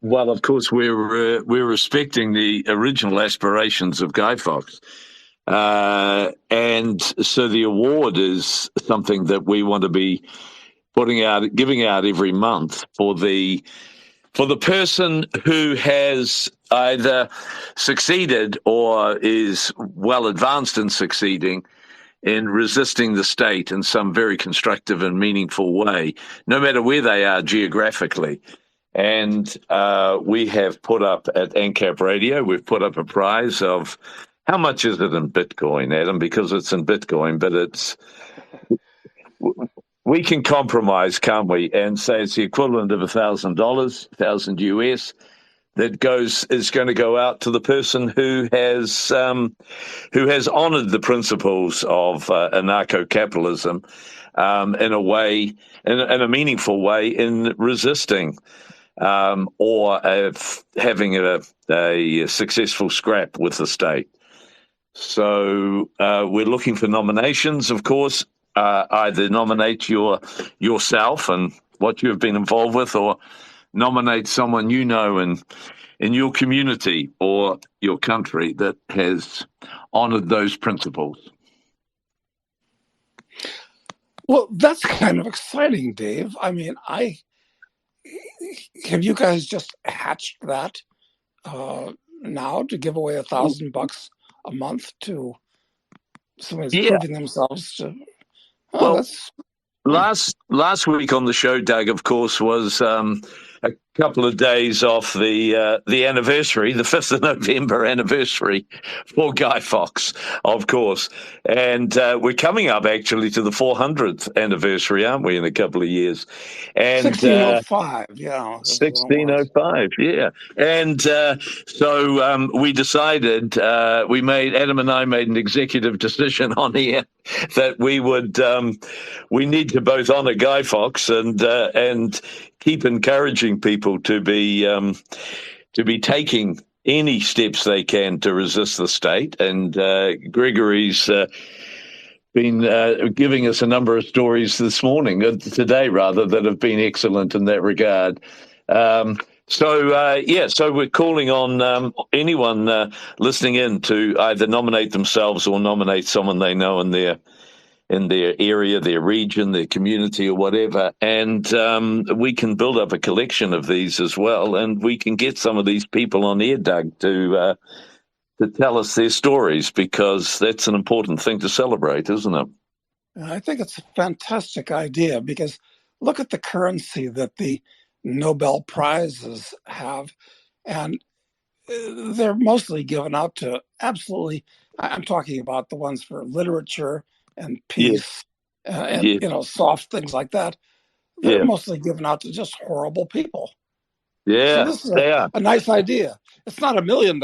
Well, of course, we're respecting the original aspirations of Guy Fawkes. And so the award is something that we want to be giving out every month for the person who has either succeeded or is well advanced in succeeding in resisting the state in some very constructive and meaningful way, no matter where they are geographically. And we have put up at AnCap Radio, we've put up a prize of, how much is it in Bitcoin, Adam? Because it's in Bitcoin, but we can compromise, can't we? And say it's the equivalent of $1,000, $1,000 US, that is going to go out to the person who has honoured the principles of anarcho-capitalism in a way, in a meaningful way, in resisting or having a successful scrap with the state. So we're looking for nominations, of course. Either nominate yourself and what you have been involved with, or nominate someone you know in your community or your country that has honored those principles. Well, that's kind of exciting, Dave. I mean, have you guys just hatched that now to give away $1,000 a month to somebody's proving themselves to? Oh, well, last week on the show, Doug, of course, was a couple of days off the anniversary, the 5th of November anniversary for Guy Fawkes, of course. And we're coming up actually to the 400th anniversary, aren't we, in a couple of years? And 1605, yeah. 1605, yeah. And so we decided, Adam and I made an executive decision on here that we need to both honor Guy Fawkes and keep encouraging people to be taking any steps they can to resist the state. And Gregory's been giving us a number of stories today that have been excellent in that regard. So we're calling on anyone listening in to either nominate themselves or nominate someone they know in their area, their region, their community, or whatever. And we can build up a collection of these as well, and we can get some of these people on air, Doug, to tell us their stories, because that's an important thing to celebrate, isn't it? I think it's a fantastic idea, because look at the currency that the Nobel Prizes have, and they're mostly given out to I'm talking about the ones for literature and peace and soft things like that. They're mostly given out to just horrible people. Yeah, so this is a nice idea. It's not $1 million,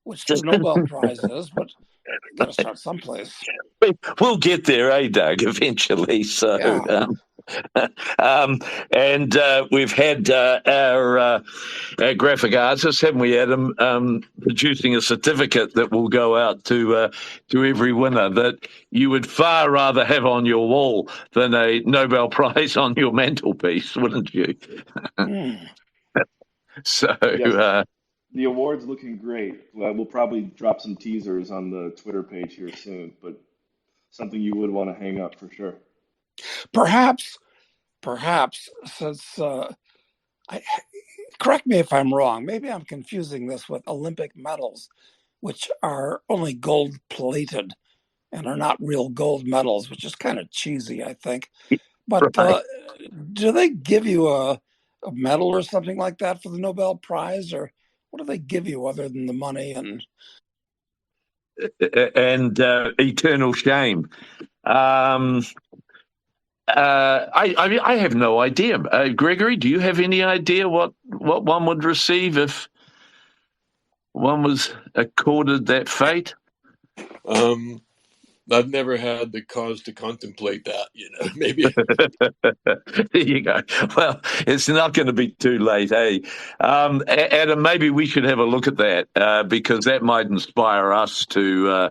which the Nobel Prize is, but Got to start someplace. We'll get there, eh, Doug, eventually. So, Yeah. And we've had our graphic artist, haven't we, Adam, producing a certificate that will go out to every winner that you would far rather have on your wall than a Nobel Prize on your mantelpiece, wouldn't you? So, Yes, the award's looking great. We'll probably drop some teasers on the Twitter page here soon, but something you would want to hang up for sure. Perhaps, since correct me if I'm wrong, maybe I'm confusing this with Olympic medals, which are only gold plated and are not real gold medals, which is kind of cheesy, I think. But right. do they give you a medal or something like that for the Nobel Prize, or what do they give you other than the money and eternal shame? I have no idea. Gregory, do you have any idea what one would receive if one was accorded that fate? I've never had the cause to contemplate that. Maybe. There you go. Well, it's not going to be too late, hey? Adam, maybe we should have a look at that because that might inspire us to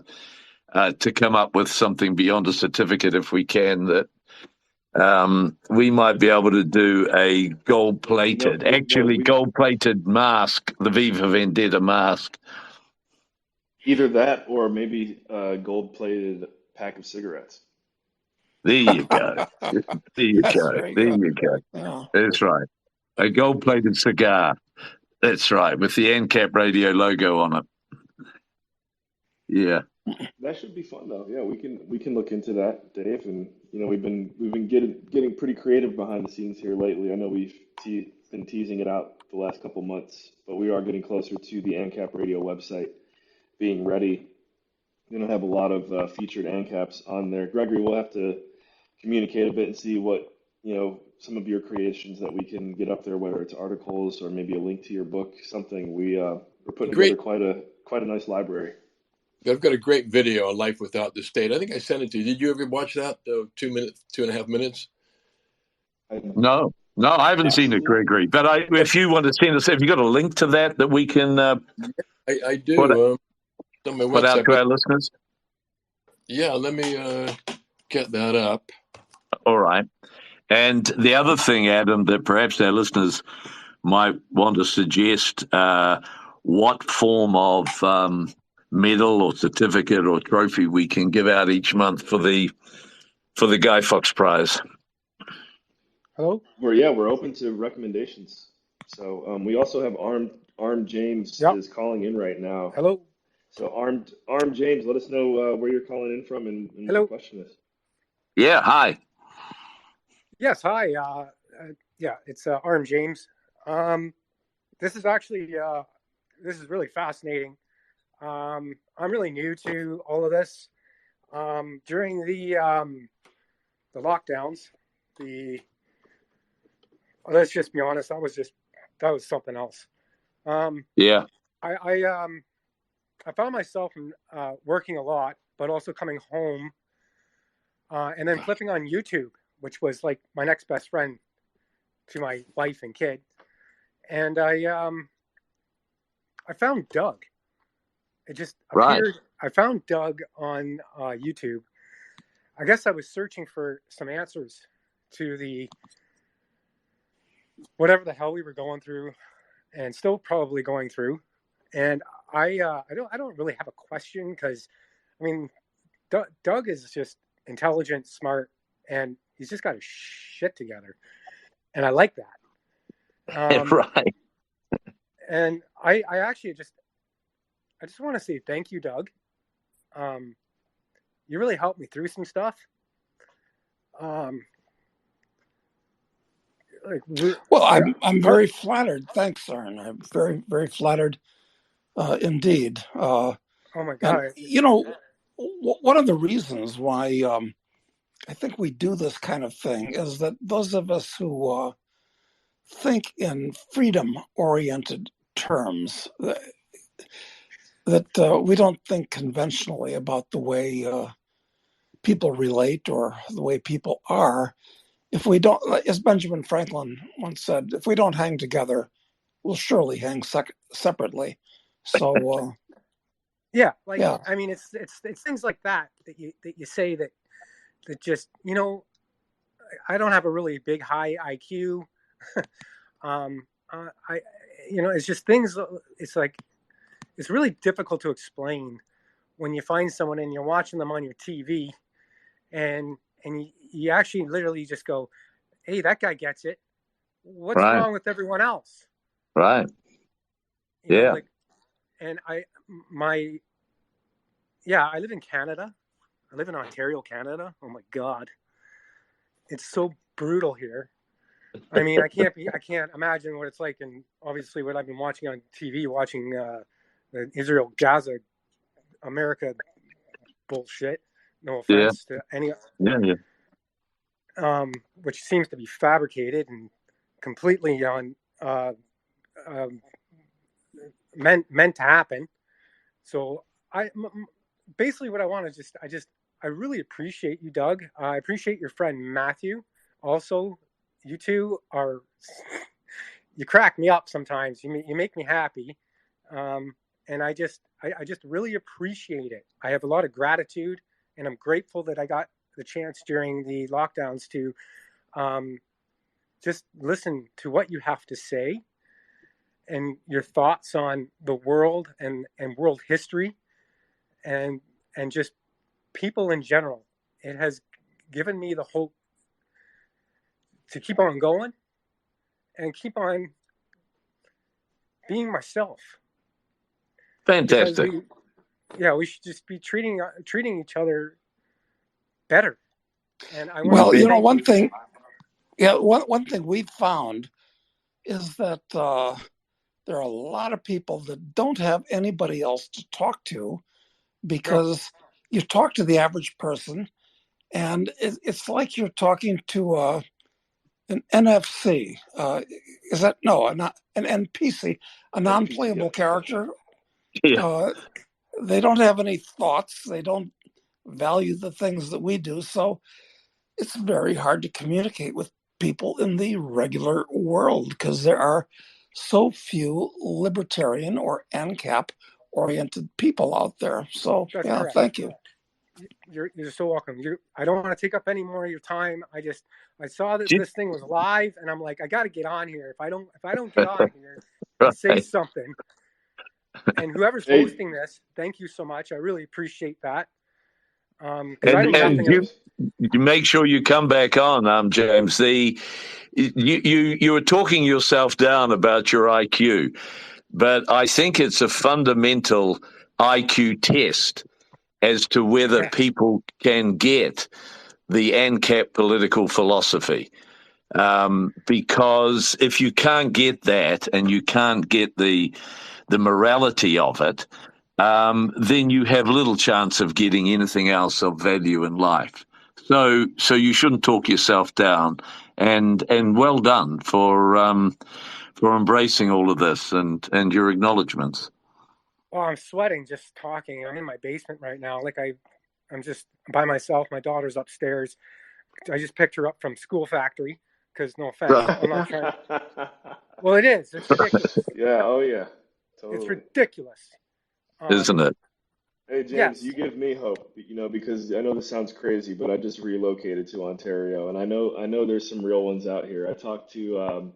come up with something beyond a certificate if we can. That we might be able to do a gold-plated mask, the Viva Vendetta mask. Either that or maybe a gold-plated pack of cigarettes. There you go. There you go. There you go. Yeah. That's right. A gold-plated cigar. That's right, with the AnCap radio logo on it. Yeah. That should be fun though. Yeah, we can look into that, Dave. And we've been getting pretty creative behind the scenes here lately. I know we've been teasing it out the last couple months, but we are getting closer to the AnCap radio website being ready. We're gonna have a lot of featured AnCaps on there. Gregory, we'll have to communicate a bit and see what some of your creations that we can get up there, whether it's articles or maybe a link to your book, something. We're putting together quite a nice library. I've got a great video on Life Without the State. I think I sent it to you. Did you ever watch that? 2.5 minutes? No, I haven't seen it, Gregory. But if you want to send us, have you got a link to that we can I do. On my put out to our listeners? Yeah, let me get that up. All right. And the other thing, Adam, that perhaps our listeners might want to suggest what form of medal or certificate or trophy we can give out each month for the Guy Fawkes Prize. Hello? We're open to recommendations. So we also have Armed James is calling in right now. Hello. So Armed James, let us know where you're calling in from and what the question is. Yeah, hi. Yes, hi. It's Armed James. This is actually this is really fascinating. I'm really new to all of this. During the lockdowns, let's just be honest, that was something else. Yeah. I found myself working a lot, but also coming home and then flipping on YouTube, which was like my next best friend to my wife and kid. And I found Doug. It just appeared. I found Doug on YouTube. I guess I was searching for some answers to the whatever the hell we were going through, and still probably going through. And I don't really have a question because, I mean, Doug is just intelligent, smart, and he's just got his shit together, and I like that. Right. And I actually just want to say thank you, Doug. You really helped me through some stuff. Well, I'm very flattered. Thanks, Aaron. I'm very, very flattered indeed. Oh my God! And, one of the reasons why I think we do this kind of thing is that those of us who think in freedom-oriented terms, that we don't think conventionally about the way people relate or the way people are. If we don't, as Benjamin Franklin once said, if we don't hang together, we'll surely hang separately. So, Yeah, yeah. I mean, it's things like that you say that just I don't have a really big high IQ. I it's just things. It's like it's really difficult to explain when you find someone and you're watching them on your TV, and you actually literally just go, "Hey, that guy gets it. What's Right. wrong with everyone else?" Right. Yeah. And I live in Canada. I live in Ontario, Canada. Oh my God, it's so brutal here. I mean, I can't imagine what it's like, and obviously what I've been watching on TV, watching the Israel Gaza America bullshit. No Yeah. offense to any, Yeah. which seems to be fabricated and completely on meant to happen. So basically what I want to I really appreciate you, Doug. I appreciate your friend Matthew. Also, you two are you crack me up sometimes. You make me happy, and I just really appreciate it. I have a lot of gratitude, and I'm grateful that I got the chance during the lockdowns to just listen to what you have to say and your thoughts on the world and world history and just people in general. It has given me the hope to keep on going and keep on being myself. Fantastic. Because we should just be treating each other better. And I want Well, one thing we've found is that there are a lot of people that don't have anybody else to talk to, because you talk to the average person and it's like you're talking to an NFC. Is that not an NPC, a non-playable character? Yeah. They don't have any thoughts. They don't value the things that we do. So it's very hard to communicate with people in the regular world because there are so few libertarian or AnCap oriented people out there. So That's yeah, correct. Thank you. You're so welcome. I don't want to take up any more of your time. I saw that this thing was live, and I'm like, I got to get on here. If I don't get on here and say something, and whoever's hosting this, thank you so much. I really appreciate that. And you make sure you come back on, James. You were talking yourself down about your IQ, but I think it's a fundamental IQ test as to whether people can get the AnCap political philosophy. Because if you can't get that and you can't get the morality of it, then you have little chance of getting anything else of value in life. So you shouldn't talk yourself down. And well done for embracing all of this and your acknowledgements. Well, I'm sweating just talking. I'm in my basement right now. I'm just by myself. My daughter's upstairs. I just picked her up from School Factory because, no offense, I'm not trying. Well, it is. It's ridiculous. Yeah. Oh, yeah. Totally. It's ridiculous. Isn't it? Hey, James, you give me hope, because I know this sounds crazy, but I just relocated to Ontario, and I know there's some real ones out here. I talked to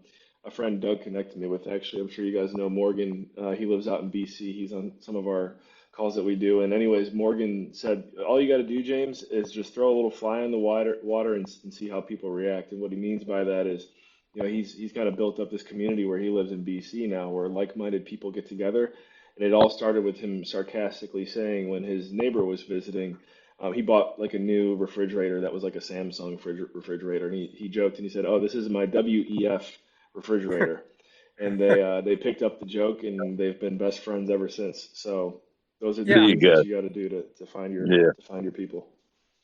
a friend Doug connected me with, actually. I'm sure you guys know Morgan. He lives out in BC. He's on some of our calls that we do. And anyways, Morgan said, all you got to do, James, is just throw a little fly in the water and see how people react. And what he means by that is, he's kind of built up this community where he lives in BC now, where like-minded people get together. And it all started with him sarcastically saying when his neighbor was visiting, he bought like a new refrigerator that was like a Samsung refrigerator. And he joked and he said, "Oh, this is my WEF refrigerator." And they picked up the joke and they've been best friends ever since. So those are the things that you got to do to find your people.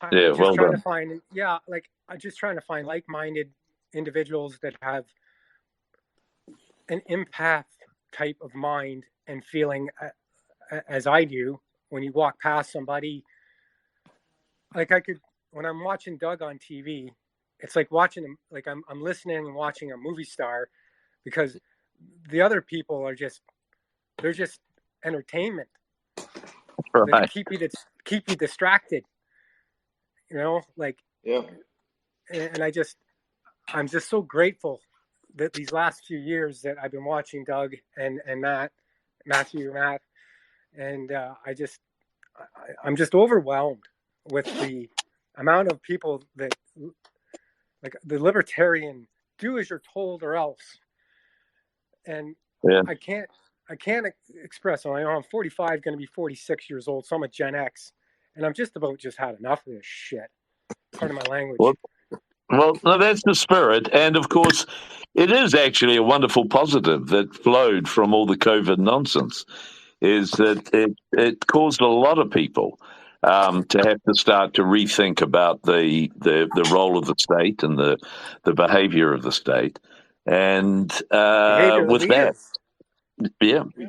I'm just trying to find like-minded individuals that have an empath type of mind and feeling as I do, when you walk past somebody, like when I'm watching Doug on TV, it's like watching him, like I'm listening and watching a movie star, because the other people they're just entertainment. They Right. keep you distracted, like, Yeah. and I'm just so grateful that these last few years that I've been watching Doug and Matt, and I'm just overwhelmed with the amount of people that, like, the libertarian do as you're told or else. And Yeah. I can't express. I know I'm 45, going to be 46 years old, so I'm a Gen X, and I'm just about had enough of this shit. Pardon my language. Well, no, that's the spirit. And of course, it is actually a wonderful positive that flowed from all the COVID nonsense, is that it caused a lot of people to have to start to rethink about the role of the state and the behavior of the state. And Behavior of the with that, leaders. yeah. We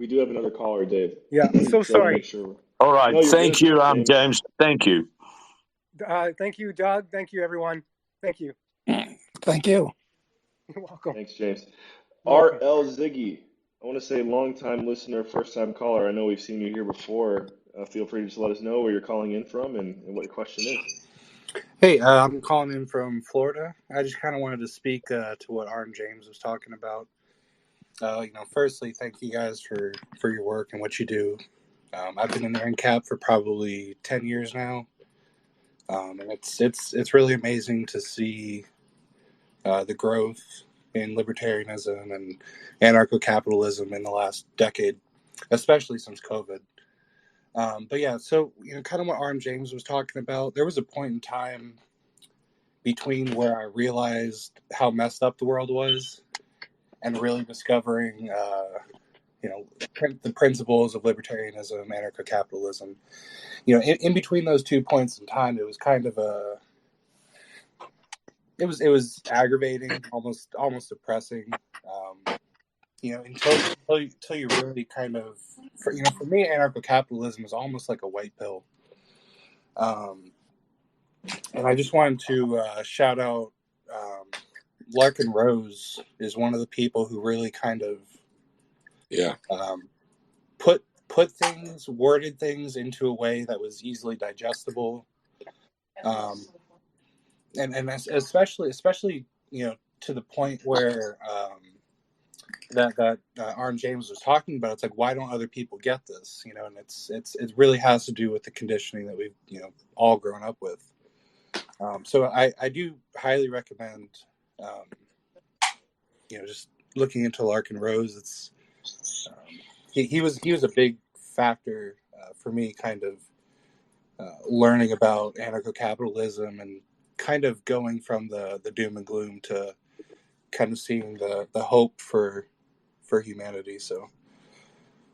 do have another caller, Dave. Yeah, so sorry. Make sure. All right. No, you're Thank good, you, James. James. Thank you. Thank you, Doug. Thank you, everyone. Thank you. Thank you. You're welcome. Thanks, James. You're welcome. R.L. Ziggy, I want to say long-time listener, first-time caller. I know we've seen you here before. Feel free to just let us know where you're calling in from and what your question is. Hey, I'm calling in from Florida. I just kind of wanted to speak to what Arn James was talking about. Firstly, thank you guys for your work and what you do. I've been in AnCap for probably 10 years now, and it's really amazing to see the growth in libertarianism and anarcho-capitalism in the last decade, especially since COVID. But yeah, so kind of what Arn James was talking about. There was a point in time between where I realized how messed up the world was and really discovering, the principles of libertarianism, anarcho-capitalism. In between those 2 points in time, it was kind of it was aggravating, almost depressing. Until you really kind of, for me, anarcho-capitalism is almost like a white pill. And I just wanted to shout out Larkin Rose is one of the people who really kind of worded things into a way that was easily digestible, and especially to the point where that Arn James was talking about. It's like, why don't other people get this? And it really has to do with the conditioning that we've all grown up with. So I do highly recommend just looking into Larkin Rose. It's he was a big factor for me, kind of learning about anarcho-capitalism and kind of going from the doom and gloom to kind of seeing the hope for humanity. So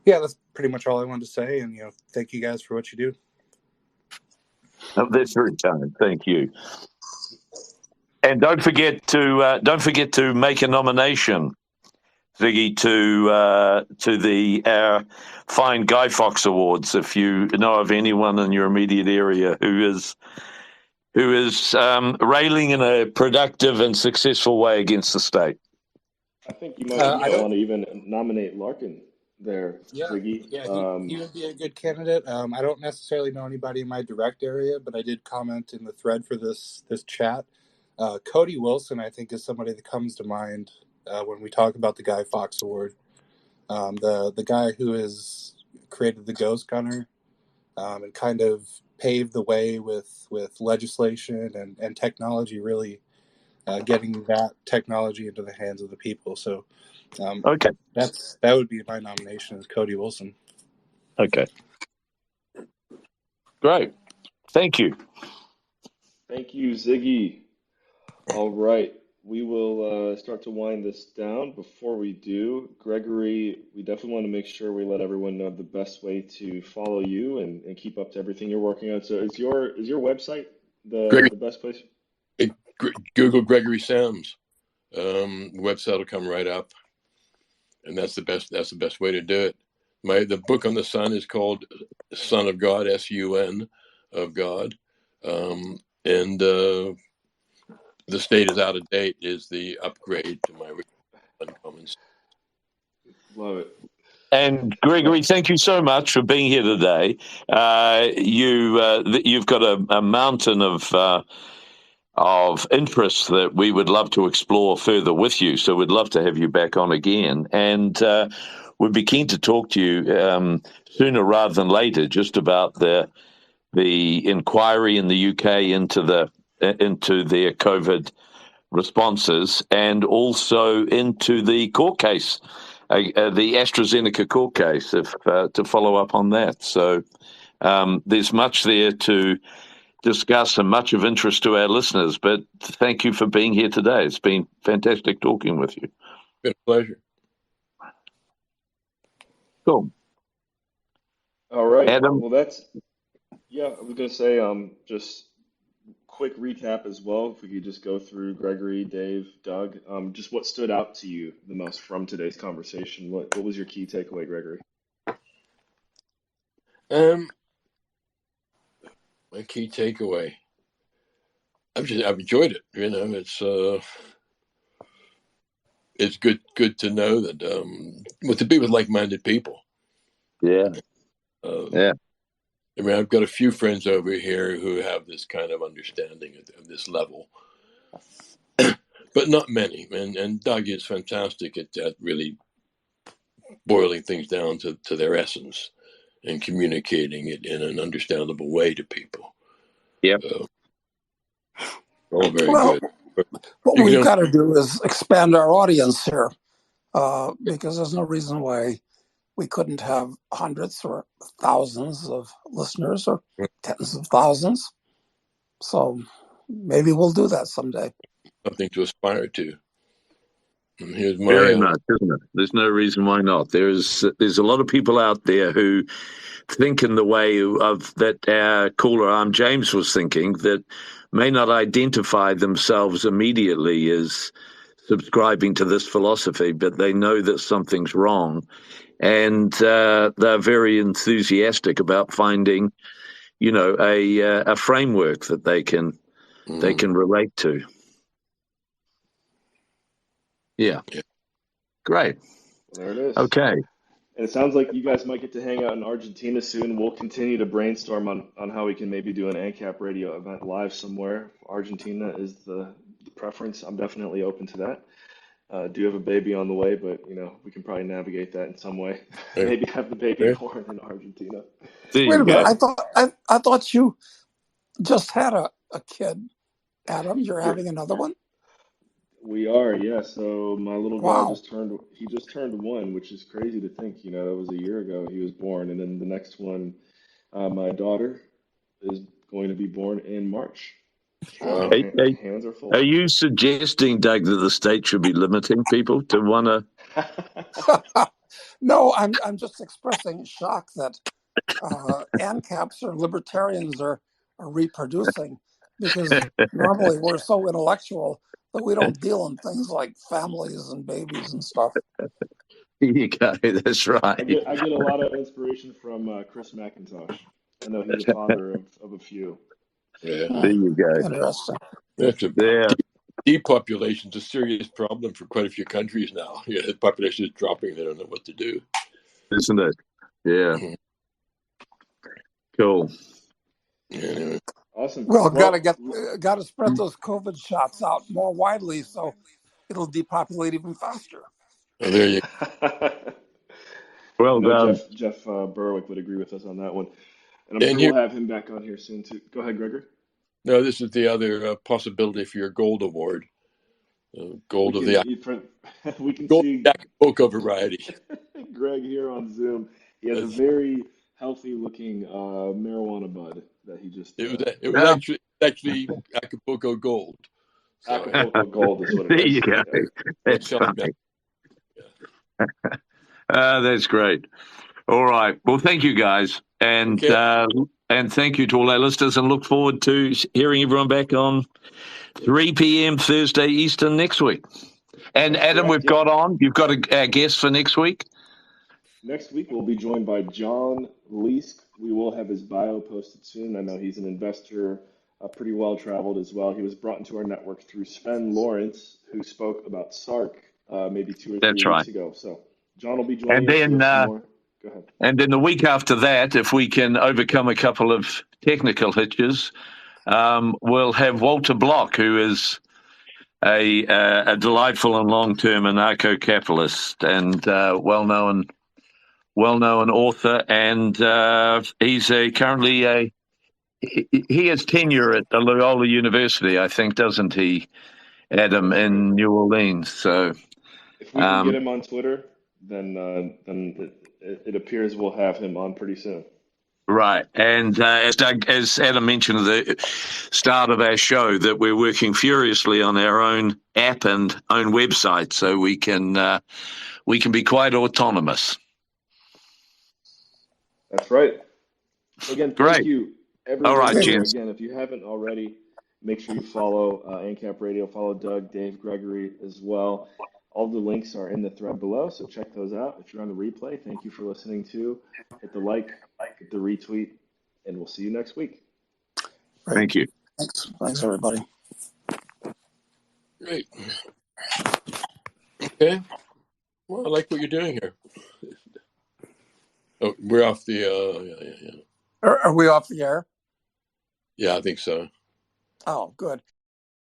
yeah, that's pretty much all I wanted to say. And thank you guys for what you do. Oh, that's very kind. Thank you. And don't forget to make a nomination, Ziggy, to the Fine Guy Fawkes Awards if you know of anyone in your immediate area who is railing in a productive and successful way against the state. I think you might want to even nominate Larkin there, Ziggy. Yeah, he would be a good candidate. I don't necessarily know anybody in my direct area, but I did comment in the thread for this chat. Cody Wilson, I think, is somebody that comes to mind when we talk about the Guy Fawkes Award. The guy who has created the Ghost Gunner and kind of paved the way with legislation and technology, really getting that technology into the hands of the people. So Okay, that would be my nomination, is Cody Wilson. Okay, great. Thank you. Thank you, Ziggy. All right, we will start to wind this down. Before we do, Gregory, we definitely want to make sure we let everyone know the best way to follow you and keep up to everything you're working on. So is your website the best place? Google Gregory Sams. The website will come right up, and that's the best way to do it. The book on the sun is called Son of God, S-U-N of God. And the state is out of date is the upgrade to my Uncommon. Love it. And Gregory, thank you so much for being here today. You've got a mountain of interests that we would love to explore further with you. So we'd love to have you back on again, and we'd be keen to talk to you sooner rather than later, just about the inquiry in the UK into their COVID responses, and also into the court case. The AstraZeneca court case, to follow up on that. So there's much there to discuss and much of interest to our listeners. But thank you for being here today. It's been fantastic talking with you. It's been a pleasure. Cool. All right. Adam? Well, I was going to say just quick recap as well. If we could just go through Gregory, Dave, Doug, just what stood out to you the most from today's conversation. What was your key takeaway, Gregory? My key takeaway. I've enjoyed it. It's good to know that to be with like-minded people. Yeah. I mean, I've got a few friends over here who have this kind of understanding of this level, but not many. And Doug is fantastic at really boiling things down to their essence and communicating it in an understandable way to people. Yep. All very good. What we've got to do is expand our audience here, because there's no reason why we couldn't have hundreds or thousands of listeners or tens of thousands. So maybe we'll do that someday. Something to aspire to. And here's my Very much, isn't it? There's no reason why not. There's a lot of people out there who think in the way of that our caller James was thinking, that may not identify themselves immediately as subscribing to this philosophy, but they know that something's wrong. And they're very enthusiastic about finding, a framework that they can relate to. Yeah. Great. Well, there it is. Okay. And it sounds like you guys might get to hang out in Argentina soon. We'll continue to brainstorm on how we can maybe do an AnCap radio event live somewhere. Argentina is the preference. I'm definitely open to that. Do have a baby on the way, but we can probably navigate that in some way. Maybe have the baby born in Argentina. Wait a minute! I thought you just had a kid, Adam. You're having another one? We are, yeah. So my little guy just turned 1, which is crazy to think. That was a year ago he was born, and then the next one, my daughter, is going to be born in March. Hands are full. Are you suggesting, Doug, that the state should be limiting people to one? No, I'm just expressing shock that AnCaps or libertarians are reproducing, because normally we're so intellectual that we don't deal in things like families and babies and stuff. You go. That's right. I get a lot of inspiration from Chris McIntosh. I know he's a father of a few. Yeah. There you go. Interesting. Depopulation is a serious problem for quite a few countries now. Yeah, the population is dropping. They don't know what to do. Isn't it? Yeah. Mm-hmm. Cool. Anyway. Awesome. Well, gotta spread those COVID shots out more widely so it'll depopulate even faster. Oh, there you go. Well, Jeff Berwick would agree with us on that one. And I'm sure we'll have him back on here soon, too. Go ahead, Gregor. No, this is the other possibility for your gold award. Gold of the we can gold see Acapulco variety. Greg here on Zoom. He has a very healthy-looking marijuana bud that he just. It was actually Acapulco Gold. So. Acapulco Gold is what it is. There you go. That's funny. That's great. All right. Well, thank you, guys. And thank you to all our listeners, and look forward to hearing everyone back on 3 p.m. Thursday Eastern next week. And Adam, you've got a guest for next week? Next week, we'll be joined by John Leask. We will have his bio posted soon. I know he's an investor, pretty well traveled as well. He was brought into our network through Sven Lawrence, who spoke about SARK maybe 2 or 3 That's right. weeks ago. So John will be And joining us. We then, have some more. Go ahead. and then the week after that, if we can overcome a couple of technical hitches, we'll have Walter Block, who is a delightful and long-term anarcho-capitalist and well-known author, and he's currently he has tenure at the Loyola University, I think, doesn't he, Adam, in New Orleans? So if we can get him on Twitter, then it appears we'll have him on pretty soon. Right, and as Adam mentioned at the start of our show, that we're working furiously on our own app and own website, so we can be quite autonomous. That's right. So again, thank you, everyone. All right, gents. Again, if you haven't already, make sure you follow AnCap Radio, follow Doug, Dave, Gregory as well. All the links are in the thread below, so check those out. If you're on the replay, thank you for listening too. Hit the like, hit the retweet, and we'll see you next week. Thank you. Thanks, everybody. Great. Okay. Well, I like what you're doing here. Oh, we're off the. Yeah. Are we off the air? Yeah, I think so. Oh, good.